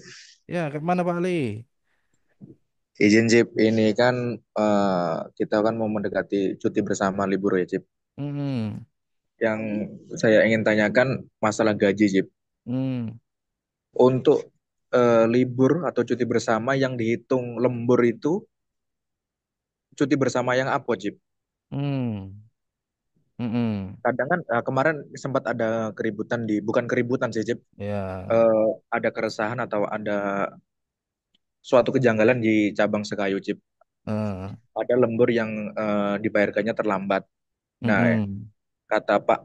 ya kemana Pak Ali? Izin Jip, ini kan kita kan mau mendekati cuti bersama libur ya Jip. Hmm, Yang saya ingin tanyakan masalah gaji Jip. hmm, Untuk libur atau cuti bersama yang dihitung lembur itu cuti bersama yang apa Jip? hmm, hmm, Kadang kan kemarin sempat ada keributan bukan keributan sih Jip. ya, Eh, ada keresahan atau ada suatu kejanggalan di cabang Sekayu Jip. Eh, ada lembur yang dibayarkannya terlambat. Nah, mm-mm, kata Pak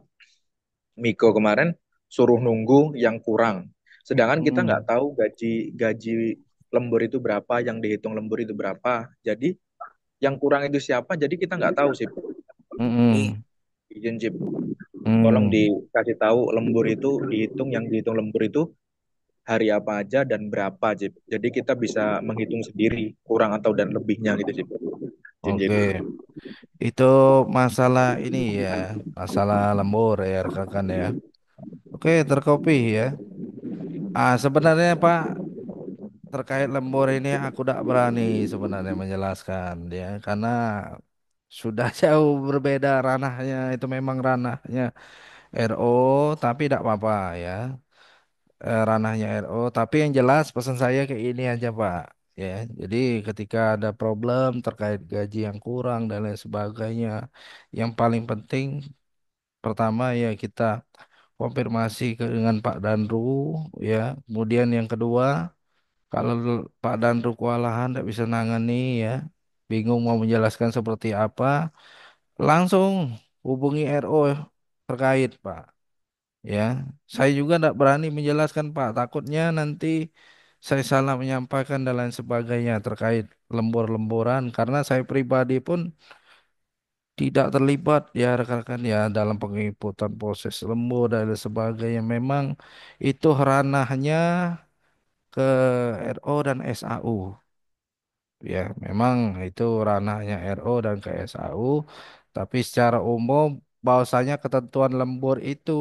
Miko kemarin suruh nunggu yang kurang. Sedangkan kita nggak mm-mm, tahu gaji gaji lembur itu berapa, yang dihitung lembur itu berapa. Jadi yang kurang itu siapa? Jadi kita nggak tahu sih. mm-mm, Izin Cip, tolong mm. dikasih tahu lembur itu dihitung, yang dihitung lembur itu hari apa aja dan berapa Cip. Jadi kita bisa menghitung sendiri kurang atau dan lebihnya gitu Cip. Izin Cip. Oke, itu masalah ini ya, masalah lembur ya rekan ya. Oke, terkopi ya. Sebenarnya Pak, terkait lembur ini aku tidak berani sebenarnya menjelaskan ya, karena sudah jauh berbeda ranahnya. Itu memang ranahnya RO, tapi tidak apa-apa ya. Ranahnya RO, tapi yang jelas pesan saya kayak ini aja Pak. Ya, jadi ketika ada problem terkait gaji yang kurang dan lain sebagainya, yang paling penting pertama ya kita konfirmasi dengan Pak Danru ya. Kemudian yang kedua, kalau Pak Danru kewalahan tidak bisa nangani ya, bingung mau menjelaskan seperti apa, langsung hubungi RO terkait Pak. Ya, saya juga tidak berani menjelaskan Pak. Takutnya nanti saya salah menyampaikan dan lain sebagainya terkait lembur-lemburan. Karena saya pribadi pun tidak terlibat ya rekan-rekan ya dalam penginputan proses lembur dan lain sebagainya. Memang itu ranahnya ke RO dan SAU. Ya, memang itu ranahnya RO dan ke SAU. Tapi secara umum bahwasanya ketentuan lembur itu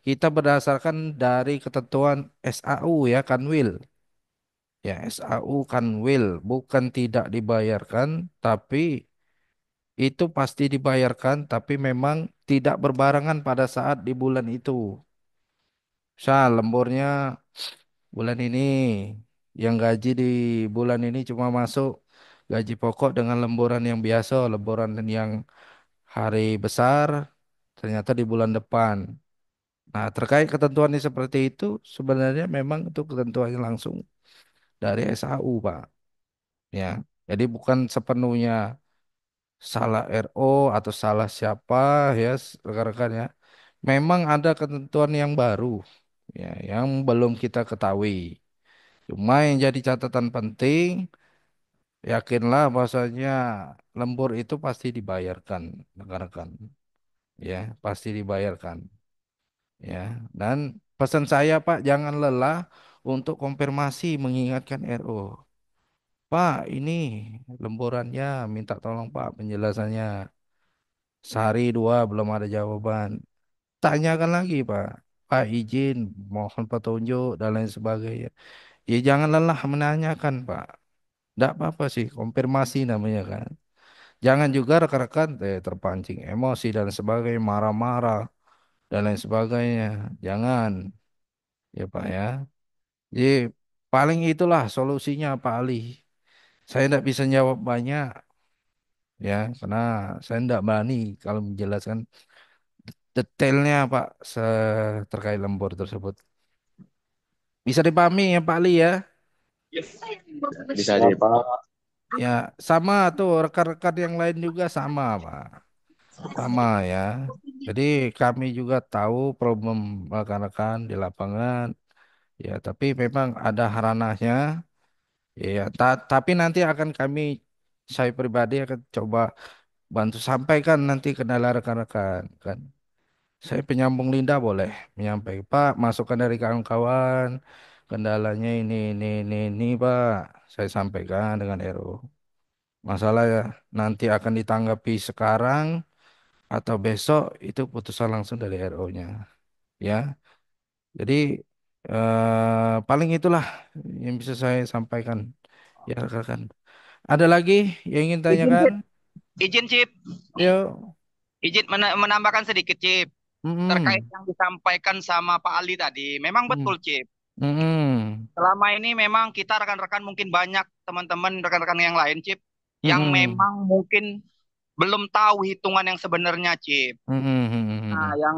kita berdasarkan dari ketentuan SAU ya Kanwil. Ya, SAU Kanwil bukan tidak dibayarkan, tapi itu pasti dibayarkan, tapi memang tidak berbarengan pada saat di bulan itu. Misal lemburnya bulan ini, yang gaji di bulan ini cuma masuk gaji pokok dengan lemburan yang biasa, lemburan yang hari besar, ternyata di bulan depan. Nah, terkait ketentuan yang seperti itu, sebenarnya memang itu ketentuannya langsung dari SAU, Pak. Ya, jadi bukan sepenuhnya salah RO atau salah siapa ya, rekan-rekan ya. Memang ada ketentuan yang baru, ya, yang belum kita ketahui. Cuma yang jadi catatan penting, yakinlah bahwasanya lembur itu pasti dibayarkan, rekan-rekan. Ya, pasti dibayarkan. Ya, dan pesan saya Pak, jangan lelah untuk konfirmasi mengingatkan RO. Pak, ini lemburannya, minta tolong Pak penjelasannya. Sehari dua belum ada jawaban. Tanyakan lagi Pak. Pak izin, mohon petunjuk dan lain sebagainya. Ya jangan lelah menanyakan Pak. Tidak apa-apa sih, konfirmasi namanya kan. Jangan juga rekan-rekan terpancing emosi dan sebagainya, marah-marah dan lain sebagainya. Jangan, ya Pak ya. Jadi paling itulah solusinya Pak Ali. Saya tidak bisa jawab banyak ya, karena saya tidak berani kalau menjelaskan detailnya Pak terkait lembur tersebut. Bisa dipahami ya Pak Ali ya? Bisa Ya, Cip. Pak. Ya sama tuh rekan-rekan yang lain juga sama Pak. Sama ya. Jadi kami juga tahu problem rekan-rekan di lapangan. Ya, tapi memang ada ranahnya. Ya, tapi nanti akan saya pribadi akan coba bantu sampaikan nanti ke kendala rekan-rekan kan. Saya penyambung lidah boleh menyampaikan, Pak, masukan dari kawan-kawan, kendalanya ini, Pak. Saya sampaikan dengan RO. Masalah ya nanti akan ditanggapi sekarang atau besok itu putusan langsung dari RO-nya. Ya, jadi paling itulah yang bisa saya sampaikan. Ya, rekan-rekan. Ada lagi yang ingin Izin tanyakan? Cip, izin Cip, Yuk. izin menambahkan sedikit Cip. Terkait Mm-mm. yang disampaikan sama Pak Ali tadi, memang Mm. betul Cip. Mm-mm. Selama ini memang kita rekan-rekan mungkin banyak teman-teman rekan-rekan yang lain Cip, yang Mm-mm. memang mungkin belum tahu hitungan yang sebenarnya, Cip. Hmm, hmm, hmm, hmm, Nah, hmm. yang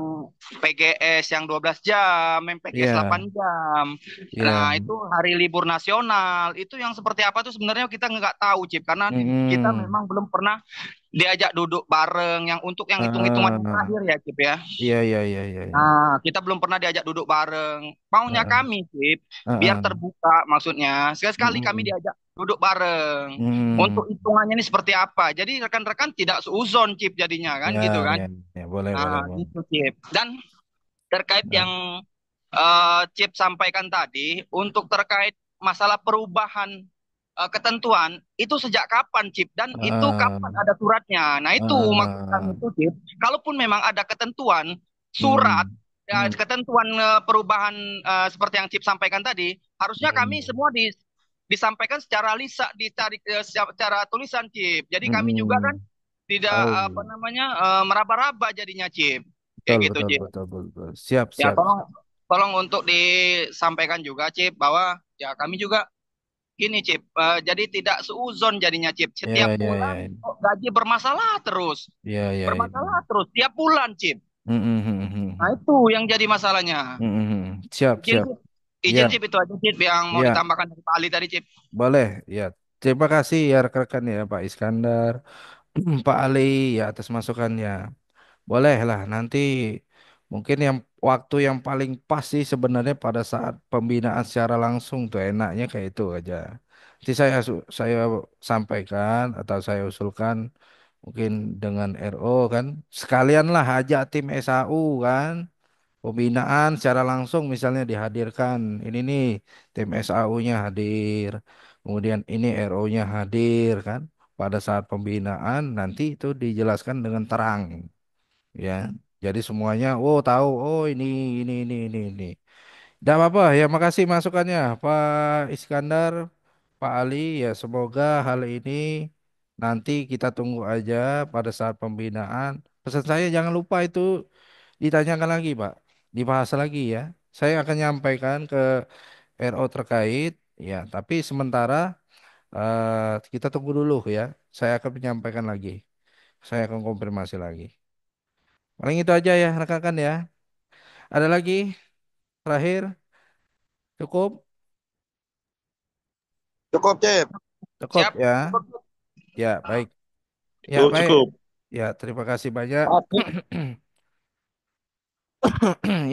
PGS yang 12 jam, yang PGS Iya, 8 jam. iya. Nah, itu hari libur nasional. Itu yang seperti apa tuh sebenarnya kita nggak tahu, Cip. Karena Hmm, kita hmm. memang belum pernah diajak duduk bareng yang untuk yang hitung-hitungan yang Ah, terakhir ya, Cip ya. iya, iya, iya, iya, iya. Nah, kita belum pernah diajak duduk bareng. Maunya Ah, kami, Cip, ah, biar ah. terbuka maksudnya. Sekali-sekali kami Hmm, diajak duduk bareng. hmm. Untuk hitungannya ini seperti apa. Jadi rekan-rekan tidak seuzon, Cip, jadinya kan Ya, gitu kan. ya, ya, boleh, boleh, Nah, boleh. gitu, Cip. Dan terkait Nah, yang Cip sampaikan tadi, untuk terkait masalah perubahan ketentuan, itu sejak kapan, Cip? Dan itu ah, kapan ada suratnya? Nah, itu maksud kami ah, itu, Cip. Kalaupun memang ada ketentuan, surat, hmm, ya, hmm, ketentuan perubahan seperti yang Cip sampaikan tadi, harusnya kami hmm, semua disampaikan secara dicari secara tulisan, Cip. Jadi kami juga kan hmm. tidak apa Oh, namanya meraba-raba jadinya, Cip. betul, Kayak gitu, betul, Cip. betul, betul. Siap, Ya, siap. tolong tolong untuk disampaikan juga, Cip, bahwa ya kami juga gini, Cip. Jadi tidak seuzon jadinya, Cip. Ya, Setiap ya, bulan ya, kok gaji bermasalah terus. ya, ya, ya. Bermasalah terus tiap bulan, Cip. Hmm, hmm, hmm, hmm, Nah, hmm. itu yang jadi masalahnya. Hmm, hmm, hmm. Siap, Izin, siap. Cip. Ya, Izin, Cip, itu aja, Cip, yang mau ya, ditambahkan dari Pak Ali tadi, Cip. boleh. Ya, terima kasih ya rekan-rekan ya Pak Iskandar, Pak Ali ya atas masukannya. Boleh lah nanti mungkin yang waktu yang paling pas sih sebenarnya pada saat pembinaan secara langsung tuh enaknya kayak itu aja. Nanti saya sampaikan atau saya usulkan mungkin dengan RO kan sekalian lah ajak tim SAU kan pembinaan secara langsung misalnya dihadirkan ini nih tim SAU-nya hadir kemudian ini RO-nya hadir kan pada saat pembinaan nanti itu dijelaskan dengan terang ya. Jadi semuanya, oh tahu, oh ini. Tidak apa-apa, ya makasih masukannya Pak Iskandar, Pak Ali. Ya semoga hal ini nanti kita tunggu aja pada saat pembinaan. Pesan saya jangan lupa itu ditanyakan lagi, Pak, dibahas lagi ya. Saya akan nyampaikan ke RO terkait, ya. Tapi sementara kita tunggu dulu ya. Saya akan menyampaikan lagi. Saya akan konfirmasi lagi. Paling itu aja ya rekan-rekan ya. Ada lagi terakhir cukup Cukup, Cip. cukup Siap. ya. Cukup. Ya baik. Ya Cukup, baik. cukup. Ya terima kasih banyak. Oke.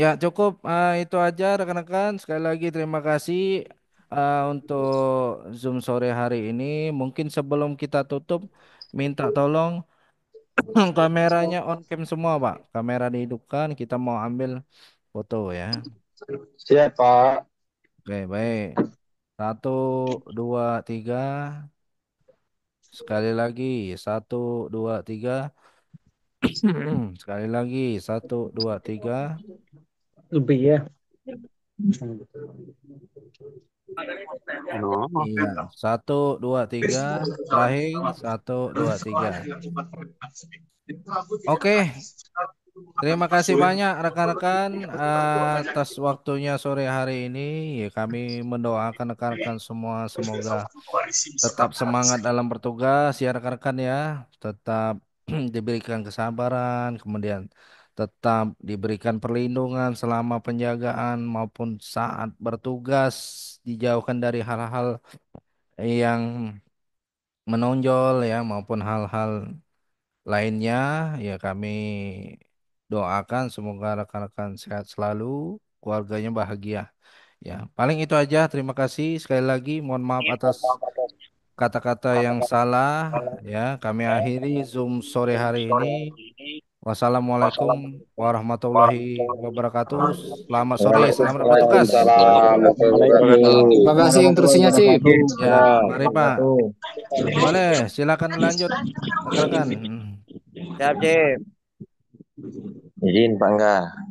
Ya cukup itu aja rekan-rekan. Sekali lagi terima kasih untuk Zoom sore hari ini. Mungkin sebelum kita tutup minta tolong kameranya on cam semua Pak. Kamera dihidupkan. Kita mau ambil foto ya. Siap, Pak. Oke baik. Satu, dua, tiga. Sekali lagi, satu, dua, tiga. Sekali lagi, satu, dua, tiga. Lebih ya. Iya, satu, dua, tiga. Terakhir, satu, dua, tiga. Oke, terima kasih banyak rekan-rekan atas waktunya sore hari ini. Ya, kami mendoakan rekan-rekan semua semoga tetap semangat dalam bertugas ya rekan-rekan ya. Tetap diberikan kesabaran, kemudian tetap diberikan perlindungan selama penjagaan maupun saat bertugas, dijauhkan dari hal-hal yang menonjol ya maupun hal-hal lainnya ya kami doakan semoga rekan-rekan sehat selalu, keluarganya bahagia. Ya, paling itu aja. Terima kasih sekali lagi. Mohon maaf atas kata-kata yang salah. Ya, kami akhiri Zoom sore hari ini. Wassalamualaikum warahmatullahi wabarakatuh. Selamat sore, selamat bertugas. Waalaikumsalam warahmatullahi Terima kasih instruksinya, Cip. Ya, mari Pak. Boleh, silakan lanjut, rekan-rekan. Siap, Cip. Izin, Pak Enggak.